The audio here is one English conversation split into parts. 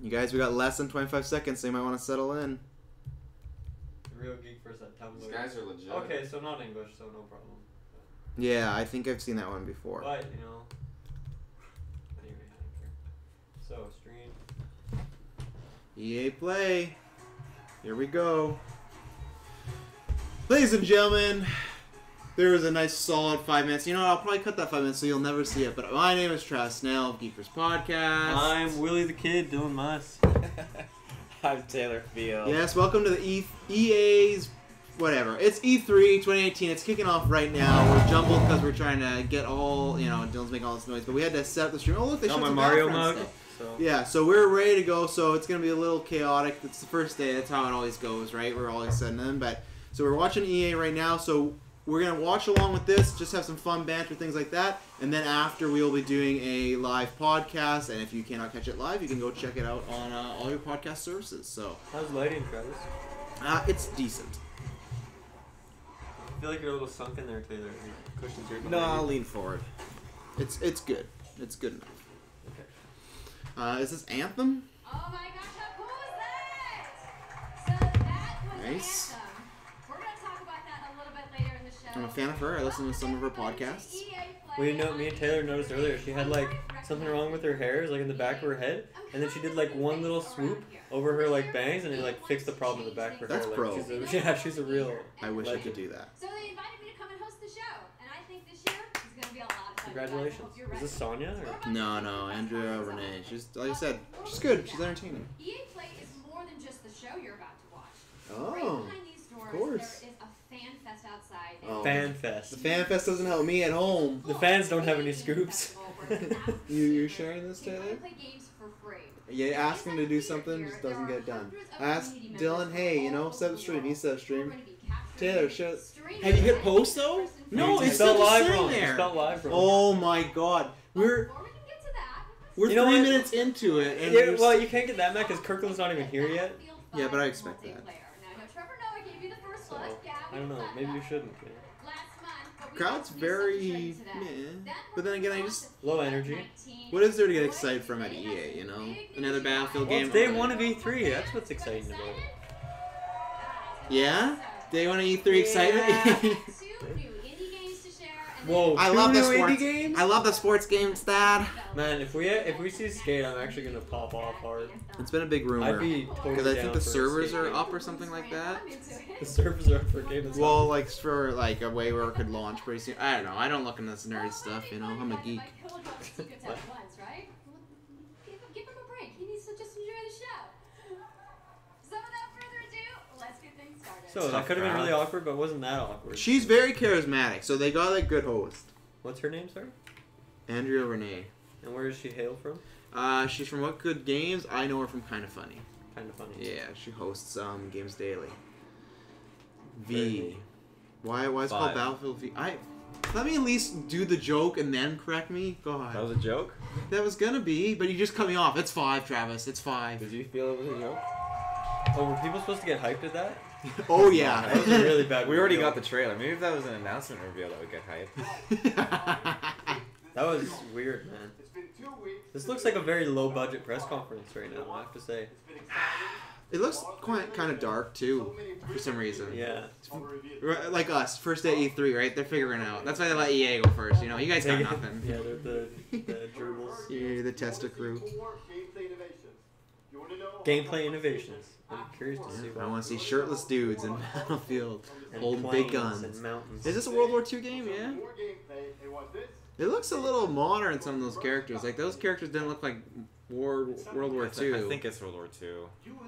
You guys, we got less than 25 seconds, so you might want to settle in. The real GeekVerse that Tumblr. These guys are legit. Okay, so not English, so no problem. Yeah, I think I've seen that one before. But, you know. Anyway, I don't care. So, stream. EA Play. Here we go. Ladies and gentlemen, there was a nice solid 5 minutes. You know what, I'll probably cut that 5 minutes so you'll never see it. But my name is Travis Snell of GeekVerse Podcast. I'm Willie the Kid doing Mas. I'm Taylor Field. Yes, welcome to the EA's whatever. It's E3 2018. It's kicking off right now. We're jumbled because we're trying to get all, you know, Dylan's making all this noise. But we had to set up the stream. Oh, look, they showed my some Mario background mug. stuff. So. Yeah, so we're ready to go. So it's going to be a little chaotic. It's the first day. That's how it always goes, right? We're always setting in. But so we're watching EA right now. So we're going to watch along with this, just have some fun banter, things like that. And then after, we'll be doing a live podcast. And if you cannot catch it live, you can go check it out on all your podcast services. So how's lighting, Travis? it's decent. I feel like you're a little sunk in there, Taylor. Your cushions here. No, I'll lean forward. It's good. It's good enough. Okay. Is this Anthem? Oh my gosh, how cool is that? So that was Nice. Anthem. We're going to talk about that a little bit later in the show. I'm a fan of her. I listen to some of her podcasts. Well, you know, me and Taylor noticed earlier she had like something wrong with her hair, like in the back of her head, and then she did like one little swoop over her like bangs, and it like fixed the problem in the back of her That's hair. pro. Like, she's a real. I wish I legend. could do that. So they invited me to come and host the show, and I think this year is going to be a lot of fun. Congratulations. Is this Sonya? Or? No, Andrea Renee. She's, like I said, she's good. She's entertaining. EA Play is more than just the show you're about to watch. Oh, Right behind these doors, course. there is a fan fest outside. Oh. Fan fest. The fan fest doesn't help me at home. The fans don't have any scoops. You sharing this, You Taylor? can play games for free. Yeah, ask him to do something, just doesn't get it done. I asked Dylan, hey, you know, set up stream. He set up stream. Taylor, shut. Have you hit post though? No, You it's spelled still live sitting wrong. You there. spelled live wrong. Oh my God, we're Before we can get to that, we're You know 3 what? minutes into it, and Yeah, well, you can't get that mad because Kirkland's not even here yet. Yeah, but I expect that. Now, Trevor Noah gave you the first So, look. Yeah, I don't know. Maybe you shouldn't. Yeah. last month, but we crowd's want to do something very today. meh. But then again, I just Low energy. what is there to get excited from at EA? You know, another Battlefield Well, game. it's day 1 of E3. That's what's exciting about it. Yeah, day 1 of E3 excitement. Whoa, I 2 love the new indie sports. games? I love the sports games, Dad. Man, if we see Skate, I'm actually gonna pop off hard. It's been a big rumor I'd be totally because I down think the for a servers Skate are game. up or something like that. The servers are up for a game. That's Well, like for like a way where it could launch pretty soon. I don't know. I don't look into this nerd stuff. You know, I'm a geek. Give him a break. He needs to just enjoy the show. So without further ado, let's get things started. So that could have been really awkward, but wasn't that awkward. She's very charismatic, so they got a good host. What's her name, sorry? Andrea Renee. And where does she hail from? She's from What Good Games. I know her from Kind of Funny. Kind of funny. Yeah, she hosts Games Daily. Very V. cool. Why is it called 5. Battlefield V? Let me at least do the joke and then correct me. God. That was a joke? That was gonna be, but you just cut me off. It's 5, Travis. It's 5. Did you feel it was a joke? Oh, were people supposed to get hyped at that? Oh That yeah. was a really bad We already reveal. got the trailer. Maybe if that was an announcement reveal, that would get hype. That was weird, man. This looks like a very low-budget press conference right now, I have to say. It looks quite kind of dark too, for some reason. Yeah. Like us, first day E3, right? They're figuring out. That's why they let EA go first. You know, you guys got nothing. Yeah, they're the gerbils. You're the Testa crew. Gameplay innovations. I'm curious to see. I want to see shirtless dudes in Battlefield And holding big plains guns. and mountains. Is this a World War II game? Yeah. It looks a little modern. Some of those characters, like those characters, didn't look like World War II. I think it's World War II.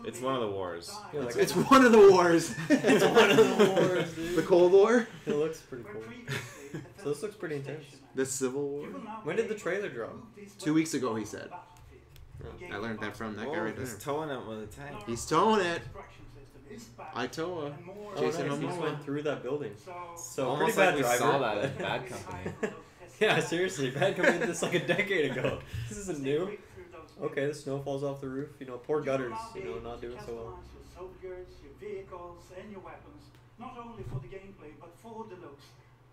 It's one of the wars. Yeah, like It's one of the wars. It's one of the wars, dude. The Cold War. It looks pretty cool. So this looks pretty intense. The Civil War. When did the trailer drop? 2 weeks ago, he said. Oh. I learned that from that guy Whoa, right there. he's towing it with a tank. He's towing it. Itoa. Oh, Jason nice. He Momoa. went through that building. So Almost pretty bad like we driver. saw that at Bad Company. Yeah, seriously, Bad Company did this like a decade ago. This isn't new. Okay, the snow falls off the roof. You know, poor gutters. You know, not doing so well. Soldiers, your vehicles, and your weapons, not only for the gameplay but for the looks,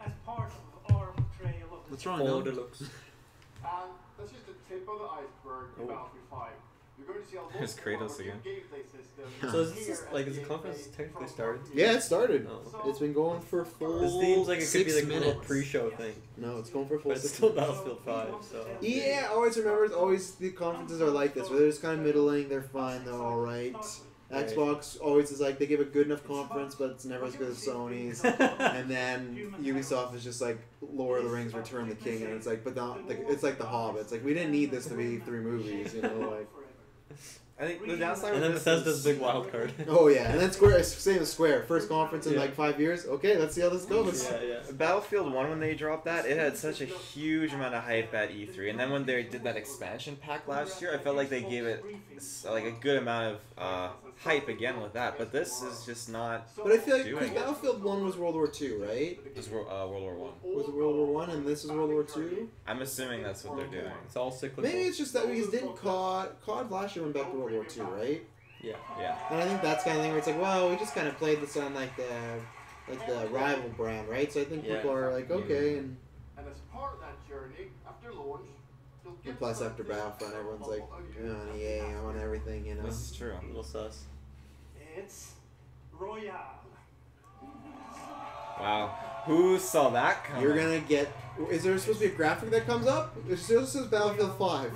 as part of our portrayal of the What's wrong, All Dylan? the looks. And that's just the tip of the iceberg Oh. about Battlefield 5. There's Kratos again. So is this just, like, is the conference technically started? Yeah, it started. Oh. It's been going for full. This seems like it could be 6 like a minutes. little pre-show thing, No, it's going for a full but it's 6 still minutes. Battlefield 5. So Yeah, always remember, always the conferences are like this, where they're just kind of middling, they're fine, they're alright. Xbox always is like, they give a good enough conference, but it's never as good as Sony's. And then Ubisoft is just like, Lord of the Rings, Return of the King, and it's like, but not, like, it's like The Hobbit. It's like, we didn't need this to be 3 movies, you know, like. I think the downside and with then this Bethesda's is, big wild card. Oh yeah, and then Square, same as Square, first conference in like 5 years. Okay, let's see how this goes. Yeah. Battlefield 1, when they dropped that, it had such a huge amount of hype at E3. And then when they did that expansion pack last year, I felt like they gave it like a good amount of hype again with that. But this is just not. But I feel like, doing because it. Battlefield 1 was World War II, right? Just World War 1. Was it World War 1 and this is World War II? I'm assuming that's what they're doing. It's all cyclical. Maybe it's just that because didn't COD last year went back to World War II, right? Yeah. Yeah. And I think that's kind of thing where it's like, well, we just kind of played this on like the rival brand, right? So I think Yeah. people are like, okay, and And as part of that journey, after launch, you'll get plus after Battlefront, everyone's like, oh, EA, I want everything, you know. This is true. A little sus. It's Royale. Wow. Who saw that coming? You're gonna get. Is there supposed to be a graphic that comes up? It still says Battlefield 5.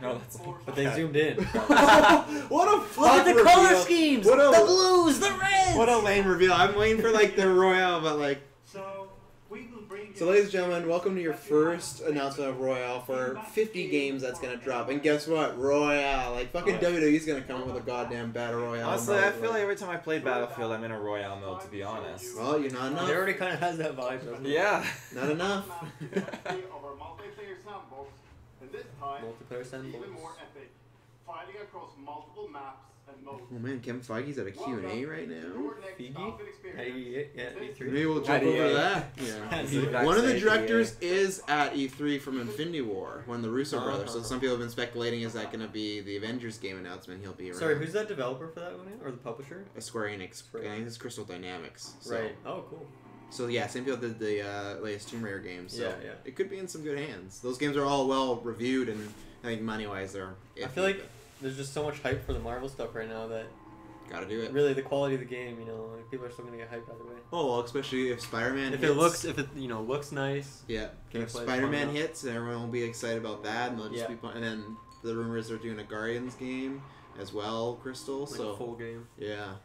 No, that's But they zoomed in. What a fuck Look at the reveal. color schemes! What a, The blues, the reds! what a lame reveal. I'm waiting for like the Royale, but like. So, we will bring So, ladies and gentlemen, welcome to your first announcement of Royale for 50 games that's gonna drop. And guess what? Royale. Like, fucking WWE's gonna come up with a goddamn Battle Royale. Honestly, mode, I feel like every time I play Battlefield, I'm in a Royale mode, to be honest. Well, you're not It enough. already kind of has that vibe, doesn't it? Yeah. Not enough. of our multiplayer sandbox, and this time, Multiplayer it's sandbox. even more epic. Fighting across multiple maps and modes. Oh man, Kevin Feige's at a Q&A right now. Your next Feige? Battlefield experience. Yeah, E3. Maybe we'll jump At over EA. that. Yeah. One of the directors is at E3 from Infinity War, one of the Russo brothers. So some people have been speculating, is that going to be the Avengers game announcement? He'll be around. Sorry, who's that developer for that one? Or the publisher? Square Enix. Square I think it's Crystal Dynamics. So. Right. Oh, cool. So yeah, same people did the latest Tomb Raider games. So Yeah. it could be in some good hands. Those games are all well reviewed, and I think money-wise they're. I feel like there's just so much hype for the Marvel stuff right now that gotta do it. really the quality of the game, you know, like people are still gonna get hyped either way. Oh, well, especially if Spider-Man. If hits. it looks nice. Yeah, Gameplay if is fun Spider-Man enough. hits, everyone will be excited about that, and they'll just Yeah. be and then the rumors they're doing a Guardians game as well, Crystal. Like so a full game. yeah.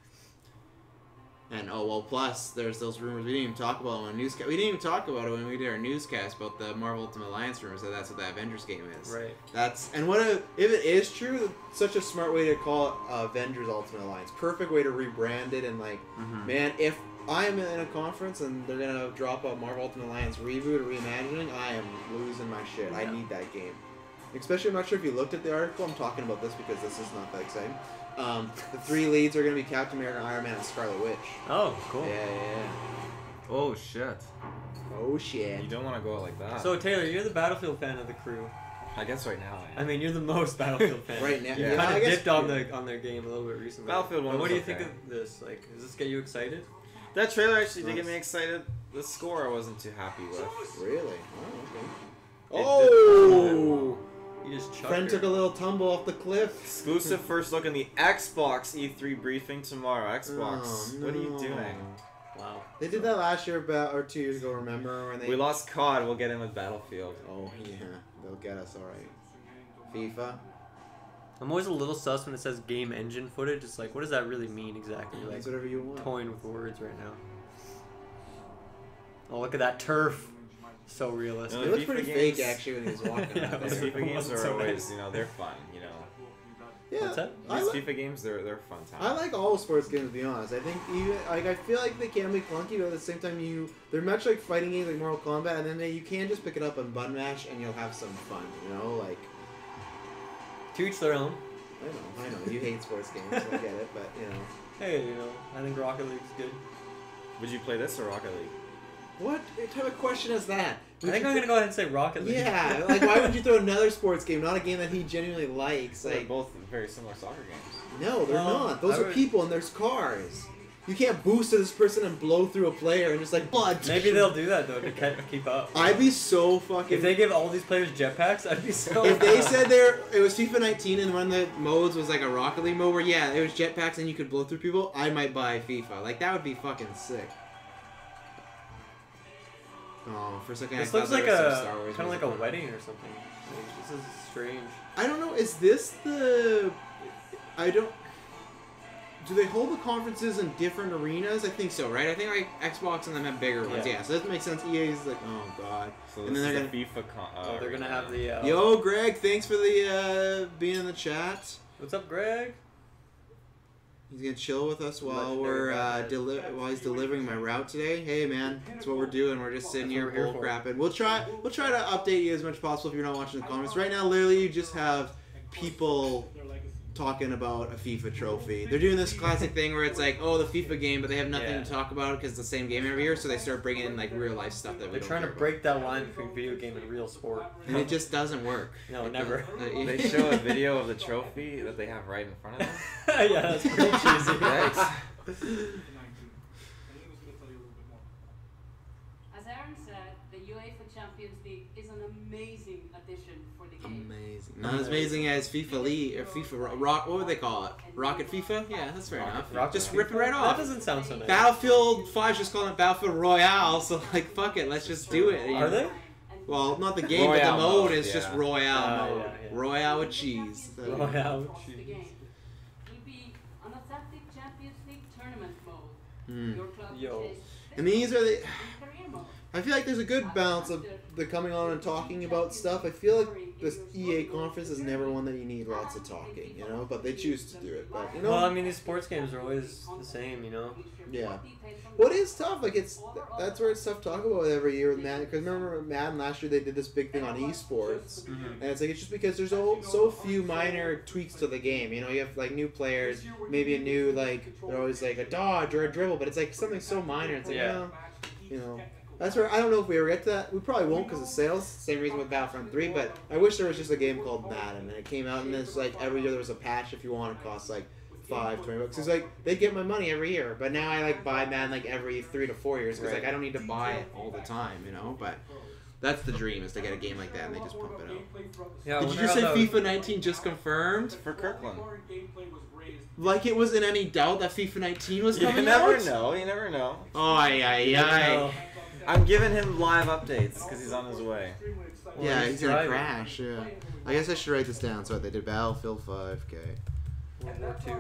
And oh well, plus there's those rumors we didn't even talk about on newscast. We didn't even talk about it when we did our newscast about the Marvel Ultimate Alliance rumors. That that's what the Avengers game is. Right. That's and what if it is true, such a smart way to call it Avengers Ultimate Alliance. Perfect way to rebrand it and like, man, if I am in a conference and they're gonna drop a Marvel Ultimate Alliance reboot or reimagining, I am losing my shit. I need that game. Especially, I'm not sure if you looked at the article. I'm talking about this because this is not that exciting. The 3 leads are gonna be Captain America, Iron Man, and Scarlet Witch. Oh, cool. Yeah. Oh shit. Oh shit. You don't want to go out like that. So Taylor, you're the Battlefield fan of the crew. I guess right now. I mean, you're the most Battlefield fan. Right now, You yeah, kind I of guess- dipped on their game a little bit recently. Battlefield 1 But what was do you okay. think of this? Like, does this get you excited? That trailer actually did Nice. get me excited. The score I wasn't too happy with. Really? Oh, okay. It Oh! You just chucked Friend her. took a little tumble off the cliff. Exclusive first look in the Xbox E3 briefing tomorrow. Xbox, Oh, what are you no. doing? Wow. They did that last year or 2 years ago, remember? When they... We lost COD, we'll get in with Battlefield. Oh, yeah. They'll get us alright. FIFA? I'm always a little sus when it says game engine footage. It's like, what does that really mean exactly? Like, It's whatever you want. toying with words right now. Oh, look at that turf. So realistic. No, It looks FIFA pretty games- fake, actually, when he was walking Yeah, out These there. FIFA games are So always, they're fun, Yeah, What's that? I These like, FIFA games, they're fun time. I like all sports games, to be honest. I think even I feel like they can be clunky, but at the same time, they're much like fighting games like Mortal Kombat, and then you can just pick it up and button mash, and you'll have some fun. You know, like To each their own. I know, you hate sports games, so I get it, but you know, Hey, I think Rocket League's good. Would you play this or Rocket League? what type of question is that? I think I'm gonna go ahead and say Rocket League. Yeah, like why would you throw another sports game, not a game that he genuinely likes? They're Like, both very similar soccer games. no, they're Well, not. Those I are would- people and there's cars. You can't boost to this person and blow through a player and just like blood. Maybe they'll do that though to keep up. I'd be so fucking. If they give all these players jetpacks, I'd be so. If they said it was FIFA 19 and one of the modes was like a Rocket League mode where it was jetpacks and you could blow through people, I might buy FIFA. Like that would be fucking sick. Oh, for a second This I looks thought like there was a some Star Wars kind of like music. a wedding or something. Like, this is strange. I don't know. Is this the? I don't. Do they hold the conferences in different arenas? I think so, right? I think like Xbox and them have bigger ones. Yeah, so that makes sense. EA's like, oh god. So And then they're gonna FIFA. They're gonna have the. Yo, Greg, thanks for the being in the chat. What's up, Greg? He's gonna chill with us while Legendary while he's delivering my route today. Hey man, that's what we're doing. We're just sitting That's here what we're here bull for. crapping. We'll try to update you as much as possible if you're not watching the comments. Right now, literally, you just have people talking about a FIFA trophy. They're doing this classic thing where it's like, oh, the FIFA game, but they have nothing to talk about because it's the same game every year, so they start bringing in like real life stuff that we They're don't trying to care break that line between video game and real sport. about. And it just doesn't work. No, It never. doesn't. They show a video of the trophy that they have right in front of them. Yeah, that's pretty cheesy. Yikes. As Aaron said, the UEFA Champions League is an amazing addition for the game. Amazing. Not as amazing as FIFA League or FIFA Rock. What would they call it? Rocket FIFA? Yeah, that's fair enough. Rocket Just FIFA? rip it right That off. doesn't sound so nice. Battlefield 5's just calling it Battlefield Royale, so like fuck it, let's just do it. Are they? Well, not the game, but Royale the mode mode, is just yeah. Royale mode. Yeah. Royale with cheese. Royale with Of the cheese. game. Will be an authentic Champions League tournament mode. Hmm. Your club Yo. plays And these are the. in career mode. I feel like there's a good balance of the coming on and talking about stuff. I feel like this EA conference is never one that you need lots of talking, you know, but they choose to do it. But you know, Well, I mean, these sports games are always the same, you know? yeah. What is tough? Like that's where it's tough to talk about every year with Madden. Because remember Madden last year they did this big thing on esports, and it's like it's just because there's so few minor tweaks to the game. You know, you have like new players, maybe a new like they're always like a dodge or a dribble, but it's like something so minor. It's like well, you know. That's where I don't know if we ever get to that. We probably won't because of sales. Same reason with Battlefront 3. But I wish there was just a game called Madden, and it came out, and it's like every year there was a patch. If you want, it costs like $20. It's like they get my money every year. But now I like buy Madden like every 3 to 4 years because like I don't need to buy it all the time, you know. But that's the dream is to get a game like that and they just pump it out. Yeah, I Did you wonder just say how that FIFA 19 just confirmed? For Kirkland. Like it was in any doubt that FIFA 19 was You coming never out? know. You never know. Ay, ay, ay. I'm giving him live updates because he's on his way. Yeah, he's he's gonna driving. crash. Yeah. I guess I should write this down. So they did Battlefield 5. Okay. World War II.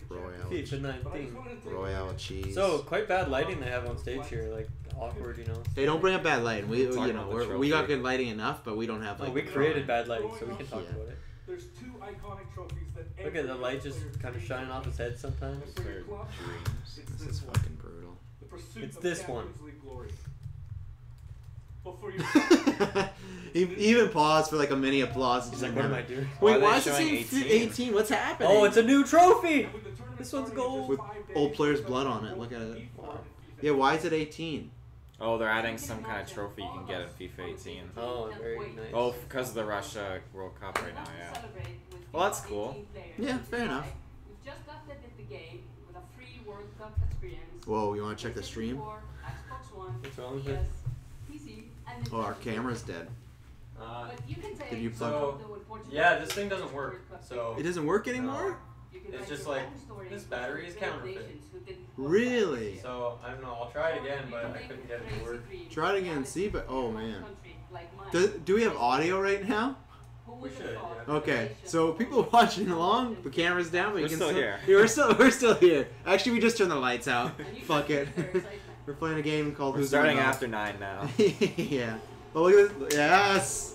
Royale. FIFA 19. Royale cheese. So, quite bad lighting they have on stage here. Like, awkward, you know? They don't bring up bad lighting. We, Talking you know, about the we got trophy. good lighting enough, but we don't have like. Oh, we created bad lighting, so we can talk Yeah. about it. There's two iconic trophies that Look at the light just kind of shining off his head sometimes. For your club, it's This is fucking brutal. the pursuit It's of this one. Champions League glory. But for your he even paused for like a mini applause. He's like, what am I doing? Wait, Why are why they is it showing saying 18? 18? What's happening? Oh, it's a new trophy! with the tournament This one's starting in gold. just With 5 days, old player's blood on it. Look at it. Wow. Yeah, why is it 18? Oh, they're adding some kind of trophy you can get in FIFA 18. Oh, very nice. Oh, because of the Russia World Cup right now, yeah. Well, that's cool. Yeah, fair enough. We've just updated the game with a free World Cup experience. Whoa, you want to check the stream? Xbox One, What's wrong with it? PS, PC, and Oh, our Nintendo. camera's dead. But you can take Did you plug- some of the unfortunate Yeah, this thing doesn't work, World Cup so- It doesn't work anymore? You can It's write just your like, own story this of battery is great counterfeit. nations who didn't qualify. Really? So, I don't know, I'll try it again, but I couldn't get it to work. Try it again and see, but oh man. Country like mine. Do we have audio right now? Who We would have should, thought yeah. Okay, so people watching along, the camera's down, but you We're can still here. Yeah, we're still here. Actually, we just turned the lights out. And you Fuck can it. see their excitement. We're playing a game called We're Who's starting Going On? after 9 now. Yeah. Oh, look at this. Yes.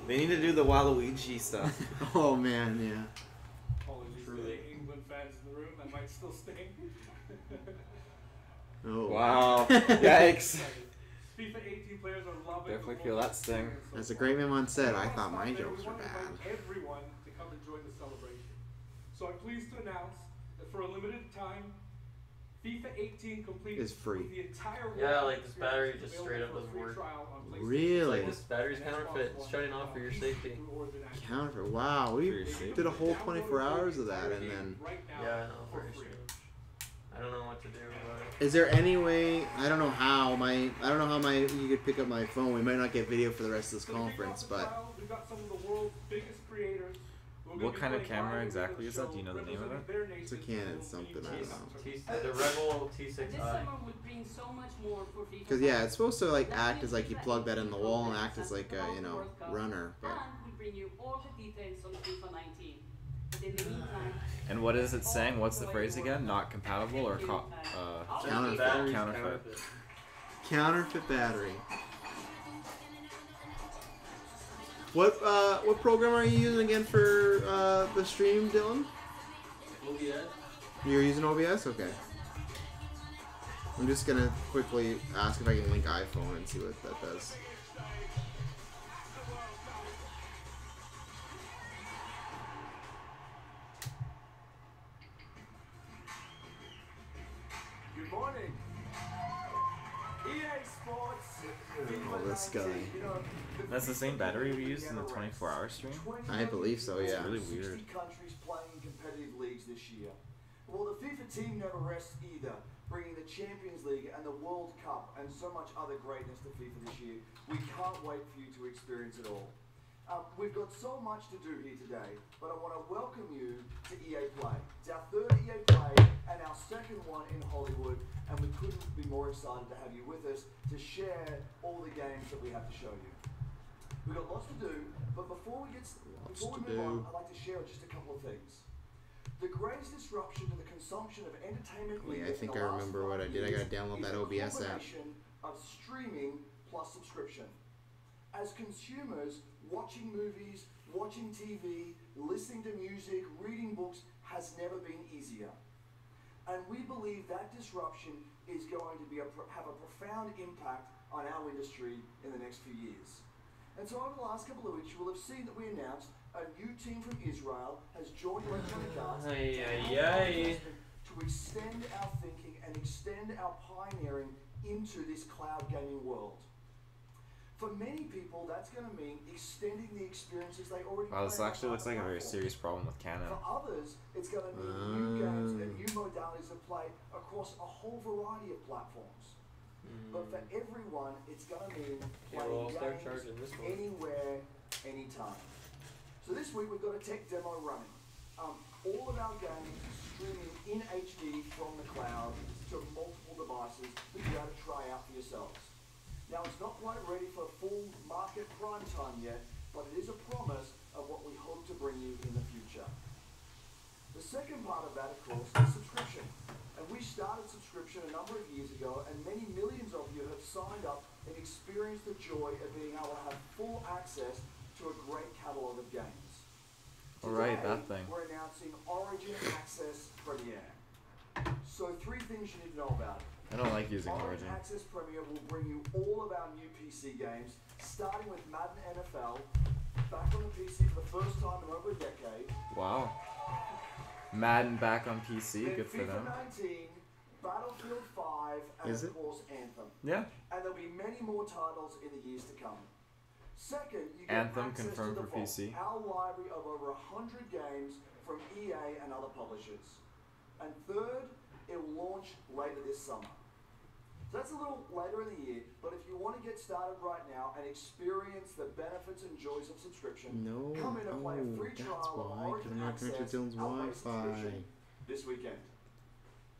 They need to do the Waluigi stuff. Oh man, yeah. Apologies to the England fans in the room that might still sting. Oh. Wow. Yikes. FIFA 18 players are loving Definitely the feel full that sting. experience so As a far. great man once said, I Last thought my month, they jokes were wanted bad. everyone to come and join the celebration. So I'm pleased to announce that for a limited time, FIFA 18 complete is free. the entire Yeah, world like this battery experience just straight up available doesn't for a work. free trial on PlayStation. Really? Like this battery's counterfeit. It's shutting off for your safety. Counterfeit. Wow, we Pretty safe. did a whole 24 hours of that, and then. Yeah, I know, very strange. I don't know what to do about it. Is there any way? I don't know how you could pick up my phone. We might not get video for the rest of this conference, but We've got some of the world's biggest creators. What kind of camera exactly is that? Do you know the name of it? it's a Canon something. I don't know. The Rebel This T6i. summer would bring so much more for FIFA. Because yeah, it's supposed to like act as like you plug that in the wall and act as like a runner, but. And we bring you all the details on FIFA 19. But in the meantime, And what is it saying? What's the phrase again? Not compatible or Counterfeit. counterfeit? Counterfeit battery. What program are you using again for the stream, Dylan? OBS? You're using OBS? Okay. I'm just gonna quickly ask if I can link iPhone and see what that does. Good morning. EA Sports. Oh, this guy. That's the same battery we used in the 24-hour stream? I believe so, yeah. It's really weird. 60 countries playing in competitive leagues this year. Well, the FIFA team never rests either, bringing the Champions League and the World Cup and so much other greatness to FIFA this year. We can't wait for you to experience it all. We've got so much to do here today, but I want to welcome you to EA Play. It's our third EA Play and our second one in Hollywood, and we couldn't be more excited to have you with us to share all the games that we have to show you. We've got lots to do, but before we move on, I'd like to share just a couple of things. The greatest disruption to the consumption of entertainment media I think I remember what I did. I gotta download that OBS app. Of streaming plus subscription. As consumers, watching movies, watching TV, listening to music, reading books has never been easier. And we believe that disruption is going to have a profound impact on our industry in the next few years. And so over the last couple of weeks, you will have seen that we announced a new team from Israel has joined Electronic Arts to extend our thinking and extend our pioneering into this cloud gaming world. For many people, that's going to mean extending the experiences they already Wow, this play on actually looks like a very platforms. serious problem with Canon. For others, it's going to mean new games and new modalities of play across a whole variety of platforms. But for everyone, it's going to mean playing games anywhere, anytime. So this week we've got a tech demo running. All of our games streaming in HD from the cloud to multiple devices that you'll be able to try out for yourselves. Now it's not quite ready for full market prime time yet, but it is a promise of what we hope to bring you in the future. The second part of that, of course, is subscription. And we started subscription a number of years ago, and many millions of you have signed up and experienced the joy of being able to have full access to a great catalog of games. Alright, Today, that thing. we're announcing Origin Access Premiere. So 3 things you need to know about it. I don't like using Origin. Access Premiere will bring you all of our new PC games, starting with Madden NFL, back on the PC for the first time in over a decade. Wow. Madden back on PC, Then good for FIFA them. 19, Battlefield 5, and Is of it? course Anthem. Yeah. And there'll be many more titles in the years to come. Second, you get Anthem access confirmed to the for Vault, PC. our library of over 100 games from EA and other publishers. And third, it will launch later this summer. So that's a little later in the year, but if you want to get started right now and experience the benefits and joys of subscription, come in and play a free trial of Origin Access, our base subscription, this weekend.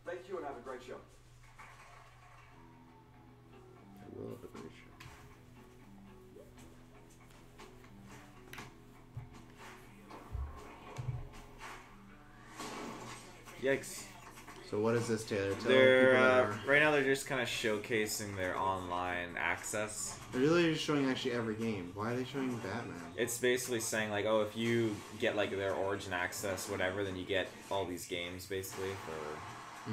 Thank you and have a great show. I will have a great show. Yikes. So what is this, Taylor? Tell They're people that are- right now they're just kind of showcasing their online access. They're really just showing actually every game. Why are they showing Batman? It's basically saying like, oh, if you get like their Origin access, whatever, then you get all these games basically for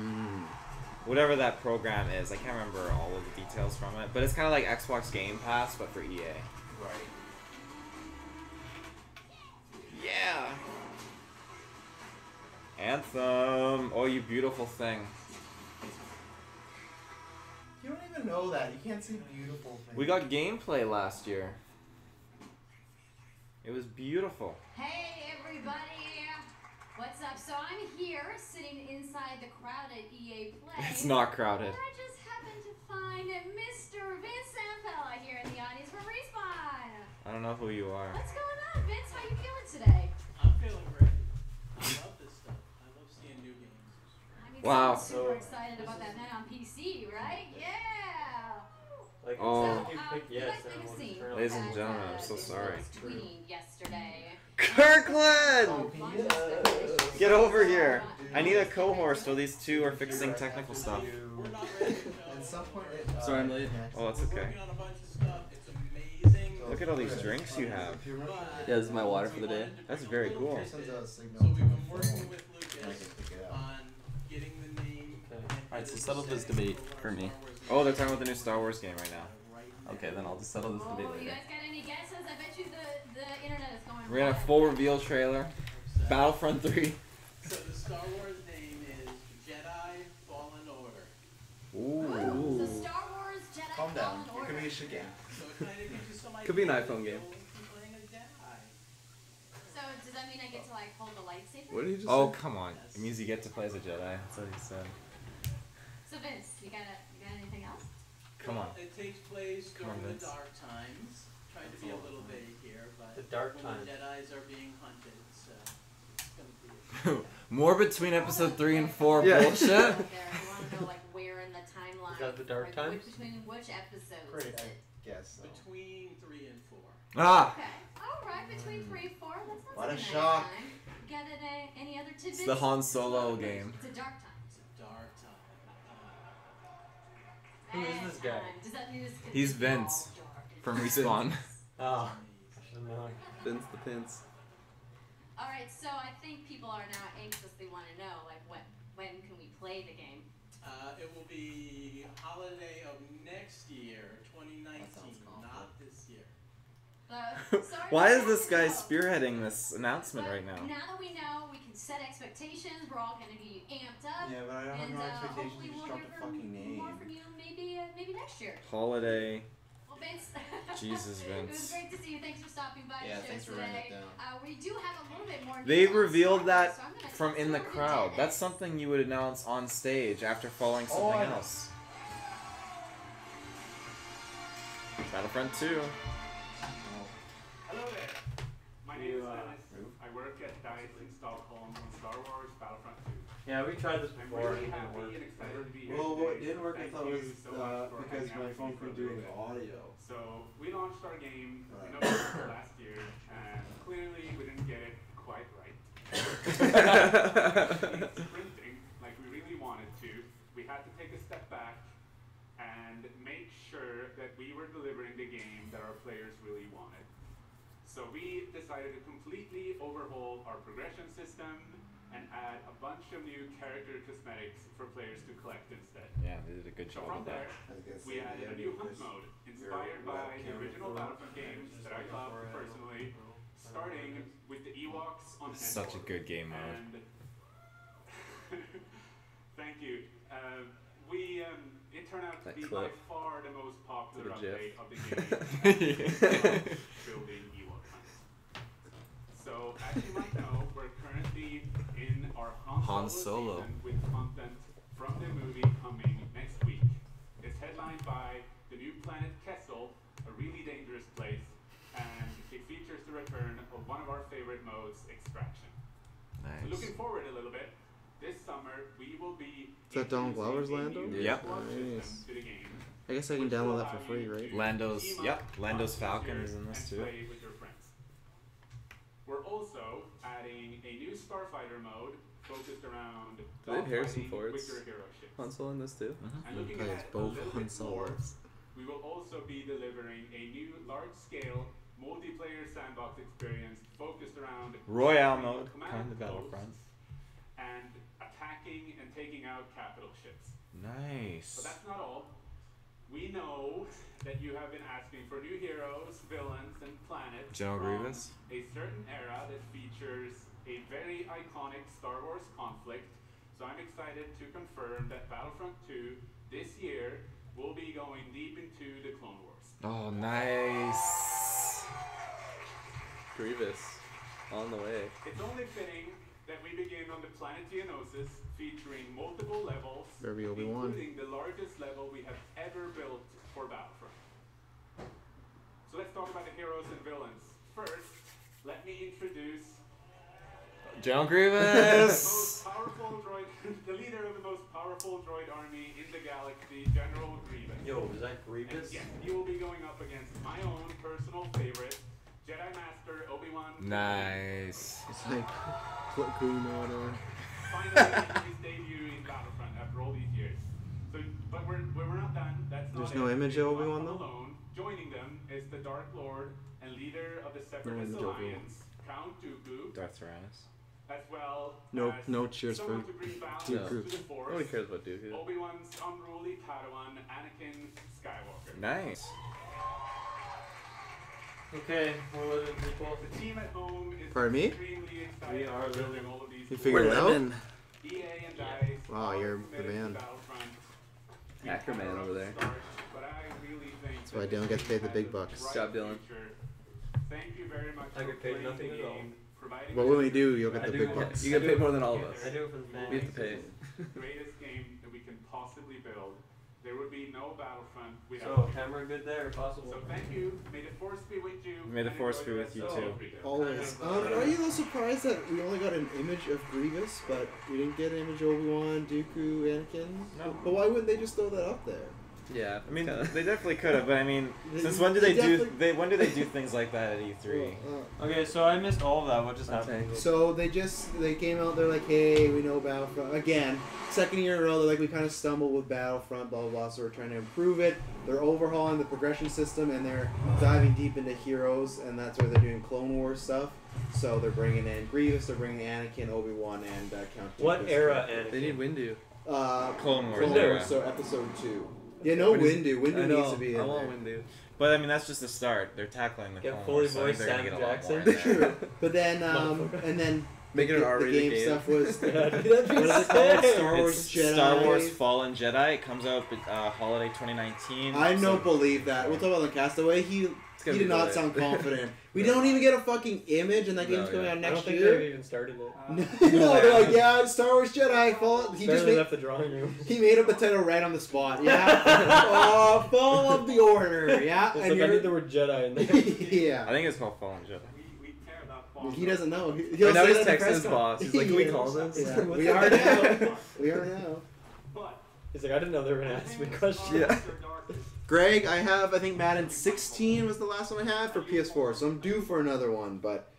whatever that program is. I can't remember all of the details from it, but it's kind of like Xbox Game Pass, but for EA. Right. Yeah. Anthem. Oh, you beautiful thing. know that. You can't say beautiful things. We got gameplay last year. It was beautiful. Hey everybody, what's up? So I'm here sitting inside the crowded EA Play. It's not crowded. Where I just happened to find Mr. Vince Sampella here in the audience from Respawn. I don't know who you are. What's going on, Vince? How you feeling today? I'm feeling great. I love this stuff. I love seeing new games. I mean, Wow. so super excited about that man on PC, right? Yeah. Like, Oh. you pick You yes, guys and make a we'll scene just turn Ladies on. and gentlemen, I'm so Vince sorry. was tweeting yesterday. Kirkland! Oh, Get over here. I need a co-host while these two are fixing technical stuff. We're not ready to go. At some point, Sorry, I'm late. Oh, that's We're okay. working on a bunch of stuff. It's amazing. Look at all these drinks you have. Yeah, this is my water for the day. That's very cool. So we've been working with Lucas on getting the name. Alright, so settle this debate for me. Oh, they're talking about the new Star Wars game right now. Okay, then I'll just settle this debate Oh, you later. guys got any guesses? I bet you the internet is going We're gonna have wild. full reveal trailer. Battlefront 3. So the Star Wars name is Jedi Fallen Order. Ooh. So Star Wars Jedi Calm down. Fallen It Order. could be a shit game. So it kind of gives you some Could be an idea iPhone of game. playing a Jedi. So does that mean I get to like hold the lightsaber? What did you just Oh, say? come on. It means you get to play as a Jedi. That's what he said. So Vince, you got anything else? Come on. It takes place Come on, during Vince. the Dark Times. Trying to be a little vague here, but The Dark when Times. the Jedi's are being hunted, so it's gonna be. More between episode 3 and 4 Yeah. bullshit. Out there, if you want to know like where in the timeline? Is that the Dark like, Times? Between which episodes? Great. Is it? Guess so. Between 3 and 4. Ah! Okay. All right. Between 3 and 4. That sounds What like a nice shock. time. Got any other tidbits? It's the Han Solo game. It's a dark time. It's a dark time. Who is this guy? Does that mean it's He's all Vince dark? from Respawn. Oh, I should have known. Vince the Pins. All right. So I think people are now anxiously want to know like when can we play the game? It will be holiday of next year, 2019, awful. not this year. Sorry Why about is this that. guy No. spearheading this announcement But right now? Now that we know, we can set expectations. We're all going to be amped up. Yeah, but I don't have and no expectations. hopefully You we'll just hear dropped the fucking name. more from you maybe next year. Holiday. Well, Vince. Jesus, It was Vince. great to see you. Thanks for stopping by Yeah, the show thanks for today. writing it down. We do have a little bit more. They news on revealed Star Wars, that so I'm gonna from toss in it the over to crowd. Dennis. That's something you would announce on stage after following something I know. else. Battlefront 2. Hello there. My name is Dennis. I work at DICE in Stockholm on Star Wars Battlefront 2. Yeah, we tried this I'm before. really It didn't happy work. and excited to be here Well, today. what didn't work, I Thank thought, you was so much for because hanging my out phone with me couldn't for a do little any bit. audio. So we launched our game in Right. November last year, and clearly we didn't get it quite right. Sprinting like we really wanted to, we had to take a step back and make sure that we were delivering the game that our players really wanted. So we decided to completely overhaul our progression system and add a bunch of new character cosmetics for players to collect instead. Yeah, they did a good So job from of that. there, I was gonna we say, added yeah, a new hunt because mode inspired by the webcam original for- Battlefront games that I love personally, starting with the Ewoks on Such a good game mode. And thank you. It turned out to That be clip. by far the most popular The GIF. update of the game. Building Ewok hunts. So as you might know, we're currently in our Han Solo season with content from the movie coming next week. It's headlined by the new planet Kessel, a really dangerous place, and it features the return of one of our favorite modes, Extraction. So Nice. looking forward a little bit, this summer we will be Is that Donald Glover's introducing a Lando? new Yep. squad system Nice. to the game, I guess I can which will download that for allow free, you right? to Lando's, team yep, up Lando's on Falcon easier is in this and too. play with your friends. We're also adding a new Starfighter mode focused around Do they have Harrison dogfighting Ford's with your hero ships. Han Solo in this too? And looking Plays ahead a both little Han bit more, Solos. we will also be delivering a new large-scale multiplayer sandbox experience focused around Royale shooting mode, command kind of posts Battlefront. and attacking and taking out capital ships. But Nice. that's not all. We know that you have been asking for new heroes, villains, and planets General from Grievous? a certain era that features a very iconic Star Wars conflict. So I'm excited to confirm that Battlefront 2 this year we'll be going deep into the Clone Wars. Oh, nice. Grievous. On the way. It's only fitting that we begin on the planet Geonosis, featuring multiple levels, Very Obi-Wan. including the largest level we have ever built for Battlefront. So let's talk about the heroes and villains. First, let me introduce General the Grievous. most powerful droid, the leader of the most powerful droid army in the galaxy, General Grievous. Yo, is that And Grievous? yes, he will be going up against my own personal favorite, Jedi Master Obi-Wan. Nice. It's like Queen Order. Finally making his debut in Battlefront after all these years. So, but we're not done. That's not There's it. no image They of do not Obi-Wan, come though? alone. Joining them is the Dark Lord and leader of the Separatist image of Obi-Wan. Alliance, Count Dooku, Darth Tyrannus. as well No- as no cheers for someone to bring balance Dooku. to the Force, Nobody cares about Dooku. Obi-Wan's unruly Padawan, Anakin Skywalker. Nice. Okay, we're living people. The team at home is Pardon me? extremely excited We are about building living. all of these You cool figured it out? EA and DICE Wow, are you're the committed to man. Battlefront. We Hacker man power over up there. the start, but I really think That's why that Dylan this gets team paid the has big a bucks. bright Job, Dylan. future. Thank you very much I for get paid playing nothing the at all. game, providing But us when we do, you'll get I the do. big bucks. You get paid more than all of us. I do it for the fans. We have to pay. greatest game that we can possibly build. There would be no Battlefront without So, you. hammer good there, possible. So thank you. May the force be with you. May the and force enjoy be the with you rest of too. the video. Always. Are you a little surprised that we only got an image of Grievous, but we didn't get an image of Obi-Wan, Dooku, Anakin? No. But why wouldn't they just throw that up there? Yeah. I mean, they definitely could have, but I mean, They- since when do they they do? definitely- When do they do things like that at E3? Okay, so I missed all of that. What just happened? So they came out, they're like, hey, we know Battlefront. Again, second year in a row, they're like, we kind of stumbled with Battlefront, blah, blah, blah, so we're trying to improve it. They're overhauling the progression system, and they're diving deep into heroes, and that's where they're doing Clone Wars stuff. So they're bringing in Grievous, they're bringing Anakin, Obi-Wan, and Count Dooku. What era, Anakin? They need Windu. Clone Wars Clone era. Wars, so episode 2. Yeah, no Windu. Windu I know. needs to be in I want there. Windu. But I mean, that's just the start. They're tackling the Get Clone fully Wars, so I think voiced they're gonna Sam get a lot Jackson. more in there. True. But then, and then Make it an the R-rated game game. stuff was Yeah, what is it called? Star Wars It's Jedi. Star Wars Fallen Jedi. It comes out holiday 2019. I so- don't believe that. We'll talk about the Castaway. He gonna did be not good. sound confident. We don't even get a fucking image, and that No, game's coming yeah. out I don't next think they've year. even started it. No, they're like, yeah, it's Star Wars Jedi. He just Barely made, left the drawing room. he made up the title right on the spot. Yeah, Fall of the Order. Yeah, It's and like I you're need the word Jedi in there. yeah. I think it's called Fallen Jedi. We tear that bomb. He doesn't know. He'll Right now say he's that at the texting press his con. boss. He's like, can we Yeah. call this? Yeah, What's we up? are now. We are now. But He's like, I didn't know they were gonna ask me questions. Yeah. Greg, I think Madden 16 was the last one I had for PS4, so I'm due for another one. But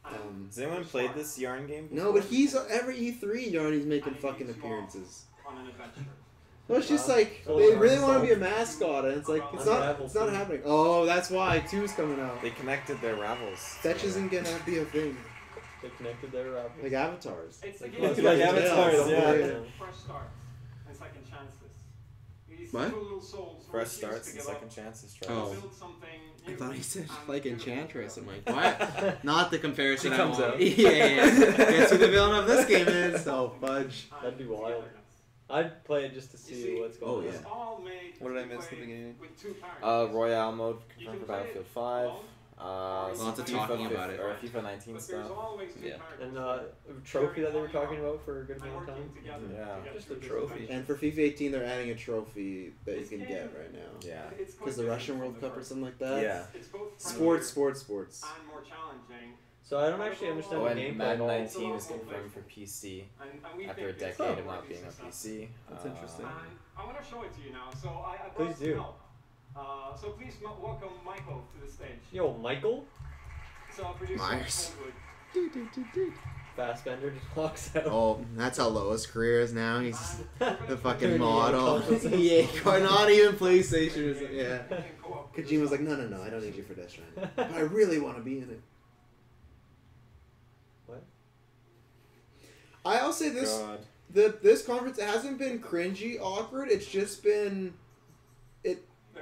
Has anyone played this yarn game? no, but he's every E3, Yarn, he's making fucking appearances. on an adventure. No, it's just like Oh, they yeah. really want to be a mascot, and it's like it's not Unravel happening. Oh, that's why 2's coming out. They connected their Ravels. Fetch isn't gonna be a thing. They connected their Like avatars. It's Like, the game like that Avatar, tells yeah. fresh start and second chances. These What? two little souls Fresh refuse starts to and give up, second chances. Try. Oh. build something I new thought he said and like give it a Enchantress. go. I'm like, what? Not the comparison She I comes want. out. Yeah. Guess who the villain of this game is? Oh, fudge. That'd be wild. I'd play it just to see what's Oh, going yeah. on. It's all made What did I to miss at the play beginning? with two characters. Royale mode You confirmed can for play Battlefield it 5. alone, Lots of FIFA talking about it. Or FIFA 19 but stuff. there's always two Yeah. characters. And a trophy that they were talking about for a good And amount of working time. together Yeah. to get Just through a this trophy. adventure. And for FIFA 18, they're adding a trophy that you can get right now. Yeah. It's quite Because the different Russian from World the Cup or first. something like that. Yeah. It's both Sports. friendlier and more challenging. So I don't actually understand Oh, the and gameplay at Madden all. 19 is confirmed for PC And we after a think it's decade of gonna not be being on successful. PC. That's interesting. And I want to show it to you now. So I Please brought do. some help. So please welcome Michael to the stage. Yo, Michael? So producer Myers. Homewood. Fastbender just walks out. Oh, that's how Lois' career is now. He's the fucking Doing model. EA conferences. Yeah, not even PlayStation. Is yeah. can co-op with Kojima's like, no, I don't need you for Death Stranding. But I really want to be in it. What? I'll say this: God. this conference hasn't been cringy, awkward. It's just been There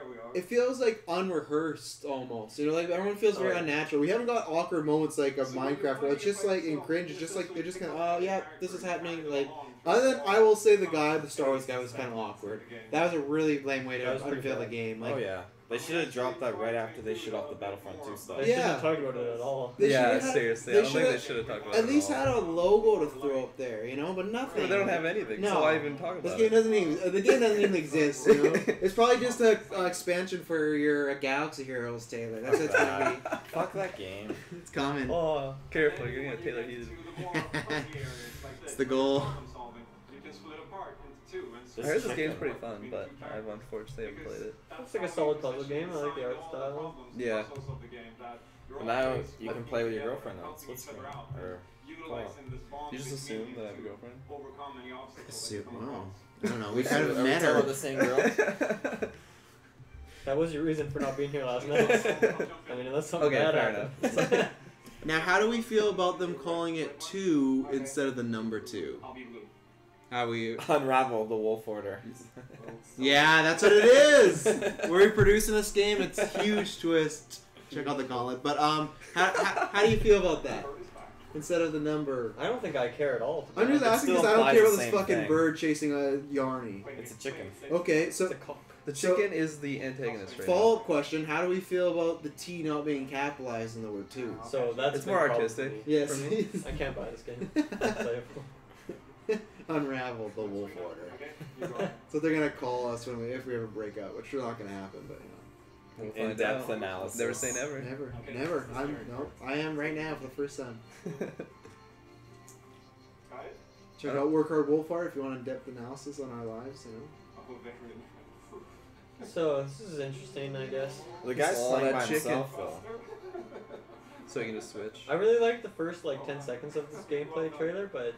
we are. it feels like unrehearsed almost. You know, like everyone feels very unnatural. We haven't got awkward moments like of Minecraft where it's just like in cringe. It's just like they're just kind of, oh yeah, this is happening. Like, other than I will say the Star Wars guy was kind of awkward. That was a really lame way to unveil the game. Like, oh yeah. They should have dropped that right after they shut off the Battlefront 2 stuff. They shouldn't have talked about it at all. Seriously. I don't think they should have talked about it at least had a logo to throw up there, you know, but nothing. But they don't have anything, no. so why even talk about this it? game doesn't even, the game doesn't even exist, you know? It's probably just an expansion for your Galaxy Heroes, Taylor. That's what it's going to be. Fuck that game. It's coming. Oh, careful, you're going to get Taylor heated. It's the goal. I heard this game's pretty fun, but I've unfortunately haven't played it. It's like a solid puzzle game. I like the art style. Yeah. But now you can play with your girlfriend on split screen. Or You just assume that I have a girlfriend? Assume? Wow. I don't know. We kind of Are we met talking her. about the same girl? That was your reason for not being here last night. I mean, unless something Okay, bad fair happened. enough. Now, how do we feel about them calling it 2 instead of the number 2? How we Unravel the Wolf Order. Yeah, that's what it is. We're producing this game. It's a huge twist. Check out the gauntlet. But how do you feel about that? Instead of the number. I don't think I care at all. I'm just asking because I don't care about this fucking bird chasing a Yarny. It's a chicken. Okay, so The chicken is the antagonist right follow-up question: how do we feel about the T not being capitalized in the word 2? So that's It's more artistic. Yes. For me. I can't buy this game. Unravel the Wolf Order. That's what they're gonna call us if we ever break up, which is not gonna happen, but you know. We'll In-depth analysis. Never say never. Never. I am right now for the first time. Check out Work Hard Wolf Art if you want in-depth analysis on our lives, you know. So this is interesting, I guess. The guy's All playing that by chicken. himself though. So you can just switch. I really liked the first like 10 seconds of this gameplay trailer, but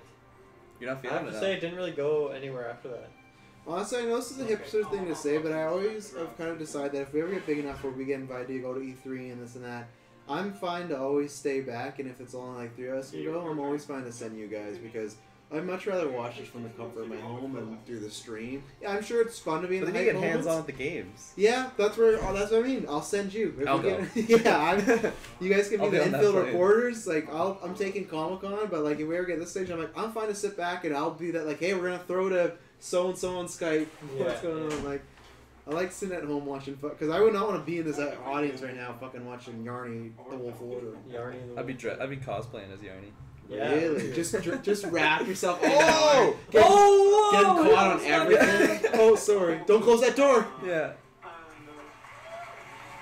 You're not I feeling have it to now. say it didn't really go anywhere after that. Honestly, I know this is a hipster thing to say, but I always have kind of decided that if we ever get big enough where we get invited to go to E3 and this and that, I'm fine to always stay back, and if it's only like 3 of us can go, I'm always fine to send you guys, because I'd much rather watch this from the comfort of my home than through the stream. Yeah, I'm sure it's fun to be in But the then you hype get hands on moments. with the games. Yeah, that's what I mean. I'll send you. If I'll we go. Yeah, you guys can be I'll be the on that infield plane. reporters. Like, I'm taking Comic-Con, but like if we ever get this stage, I'm like, I'm fine to sit back and I'll be that like, hey, we're gonna throw to so and so on Skype. What's going on? Like, I like sitting at home watching because I would not want to be in this audience right now, fucking watching Yarny the Wolf Order. Yarny. I'd be cosplaying as Yarny. Yeah. Really? just wrap yourself in. Oh! Getting Oh! caught on everything. Oh, sorry. Don't close that door. Yeah.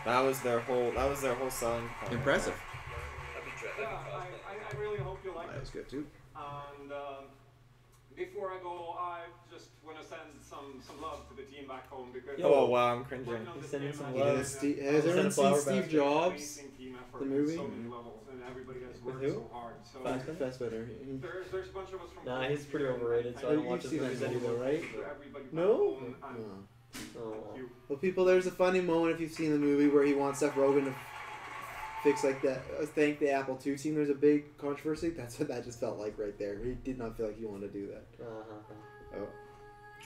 That was their whole selling point. Impressive. I really hope you like That was it. good too. And before I go, I just want to send some love to the team back home because. Oh wow, I'm cringing. He's sending some Yeah, love. has Send everyone a seen flower Steve basket. Jobs? The movie? So many levels, and everybody has With worked who? so hard. So Fassbender. there's a bunch of us from. Nah, he's pretty overrated, so I don't watch his You've seen movies that movie, anymore. though, right? Everybody back No? home, and Oh. Oh. Well, people, there's a funny moment if you've seen the movie where he wants Seth Rogen to fix like that, thank the Apple II team. There's a big controversy. That's what that just felt like right there. He did not feel like he wanted to do that. Uh-huh. Oh.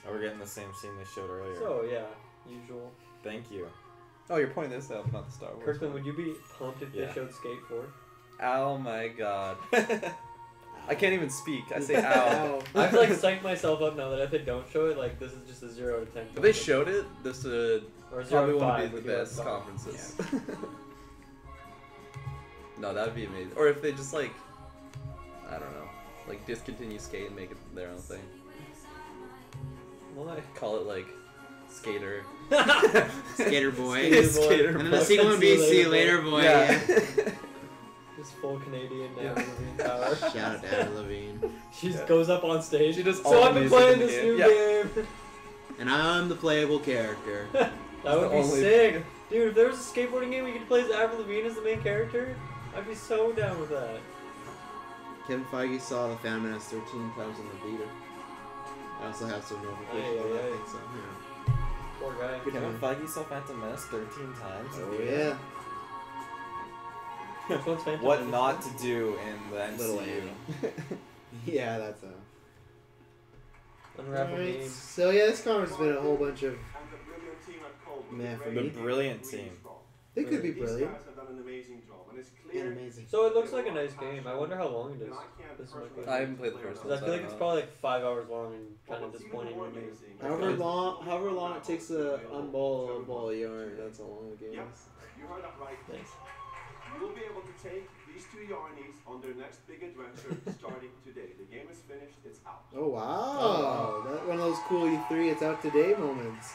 Oh, we're getting the same scene they showed earlier. So yeah, usual. Thank you. Oh, you're pointing this out, not the Star Wars. Kirkland, would you be pumped if Yeah. they showed Skate 4? Oh my god. I can't even speak. I say ow. I've like psyched myself up now that if they don't show it, like this is just a 0 out of 10. If they showed it, this would or 0 probably out of one 5 of would be the be best like, conferences. No, that would be amazing. Or if they just like, I don't know, like discontinue Skate and make it their own thing. Why? Call it like Skater. Skater Boy. Skater And then Boy. the sequel would be See You Later Boy. Yeah. Just full Canadian now. Yeah. Power. Shout out to Adam Levine. She just goes up on stage. She does so all I've the been music playing in the this game. new Yeah. game. And I'm the playable character. That would the be only- sick. Dude, if there was a skateboarding game where you could play as Avril Lavigne as the main character, I'd be so down with that. Kevin Feige saw the Phantom Menace 13 times in the theater. I also have some notifications Hey, on that hey. thing, so yeah. Poor guy. Good Kevin time. Feige saw Phantom Menace 13 times. Oh yeah. Which one's Phantom What Menace? not to do in the MCU. Little Amy. Yeah, that's a. Unravel Alright, games. so yeah, this conference has been a whole bunch of the brilliant team at Cold. Man, for The me, brilliant team. they could be brilliant and And amazing. So it looks like a nice game. I wonder how long it is. This is my question. I haven't played the first one. 'Cause I so feel like don't it's know. probably like 5 hours long and kind of disappointing when you. However long it takes to unball a ball of yarn, that's how long the game Yep. is. You heard that right. Thanks. You'll be able to take these two yarnies on their next big adventure starting today. The game is finished, it's out. Oh wow, that one of those cool E3 it's out today moments.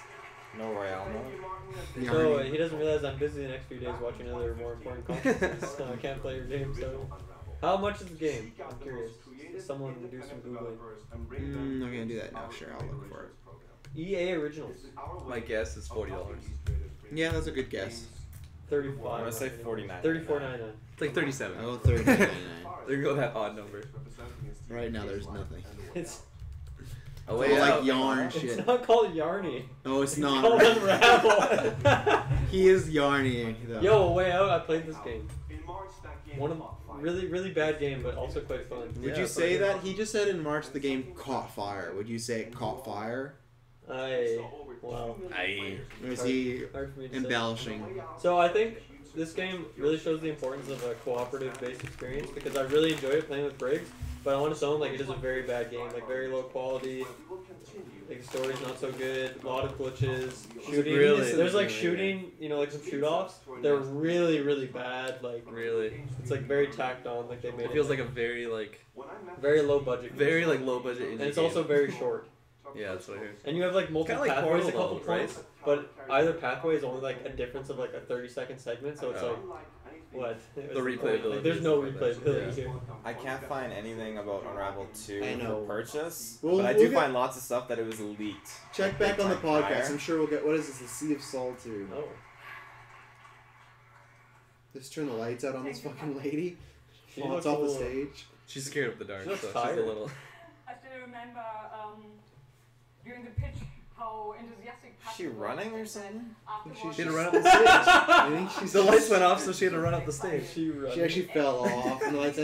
No Royale Thank mode. you, Martin. So he doesn't realize I'm busy the next few days watching other more important conferences, so I can't play your game. So, how much is the game? I'm curious. Someone do some googling. I'm not gonna do that now. Sure, I'll look for it. EA Originals, My guess is $40. Yeah, that's a good guess. 35. I'm gonna say 49. 34.99. It's like 37. Oh, 30.99. There go that odd number. Right now, there's nothing. It's Oh It's wait, all like out. yarn shit. it's not called Yarny. Oh, it's It's not. called Unravel. He is yarny though. Yo, Way Out. I played this game. In March, that game One of really bad game, but also quite fun. Would Yeah, you it's say like- that he just said in March the game caught fire? Would you say it caught fire, Wow. or is he Hard for me to say. embellishing? So I think this game really shows the importance of a cooperative-based experience because I really enjoy it playing with Briggs, but on its own, like it is a very bad game, like very low quality. Like the story's not so good, a lot of glitches, shooting. Really? There's like shooting, you know, like some shoot-offs. They're really bad. Like Really? it's like very tacked on. Like they made It feels like a very like very low budget. very like low budget indie And it's game. also very short. Yeah, that's what I heard. And you have like multiple Kinda like pathways a Portal, couple though, points, but either pathway is only like a difference of like a 30-second segment, so it's Oh. like what? The replayability Like, there's no replayability here. I can't find anything about Unravel 2 I know. for purchase, Well, but I we'll do get- find lots of stuff that it was leaked. Check back on the podcast. Fire. I'm sure we'll get. What is this? The Sea of Solitude. Oh. Just turn the lights out on this fucking lady. She Falls looks off a the little- stage. She's scared of the dark, She looks so she's tired. a little. I still remember during the pitch how enthusiastic. Is she running or something? She She had to run up the stage. I think she's The lights went off, so she had to run up the stage. She runs. She actually fell off, and the lights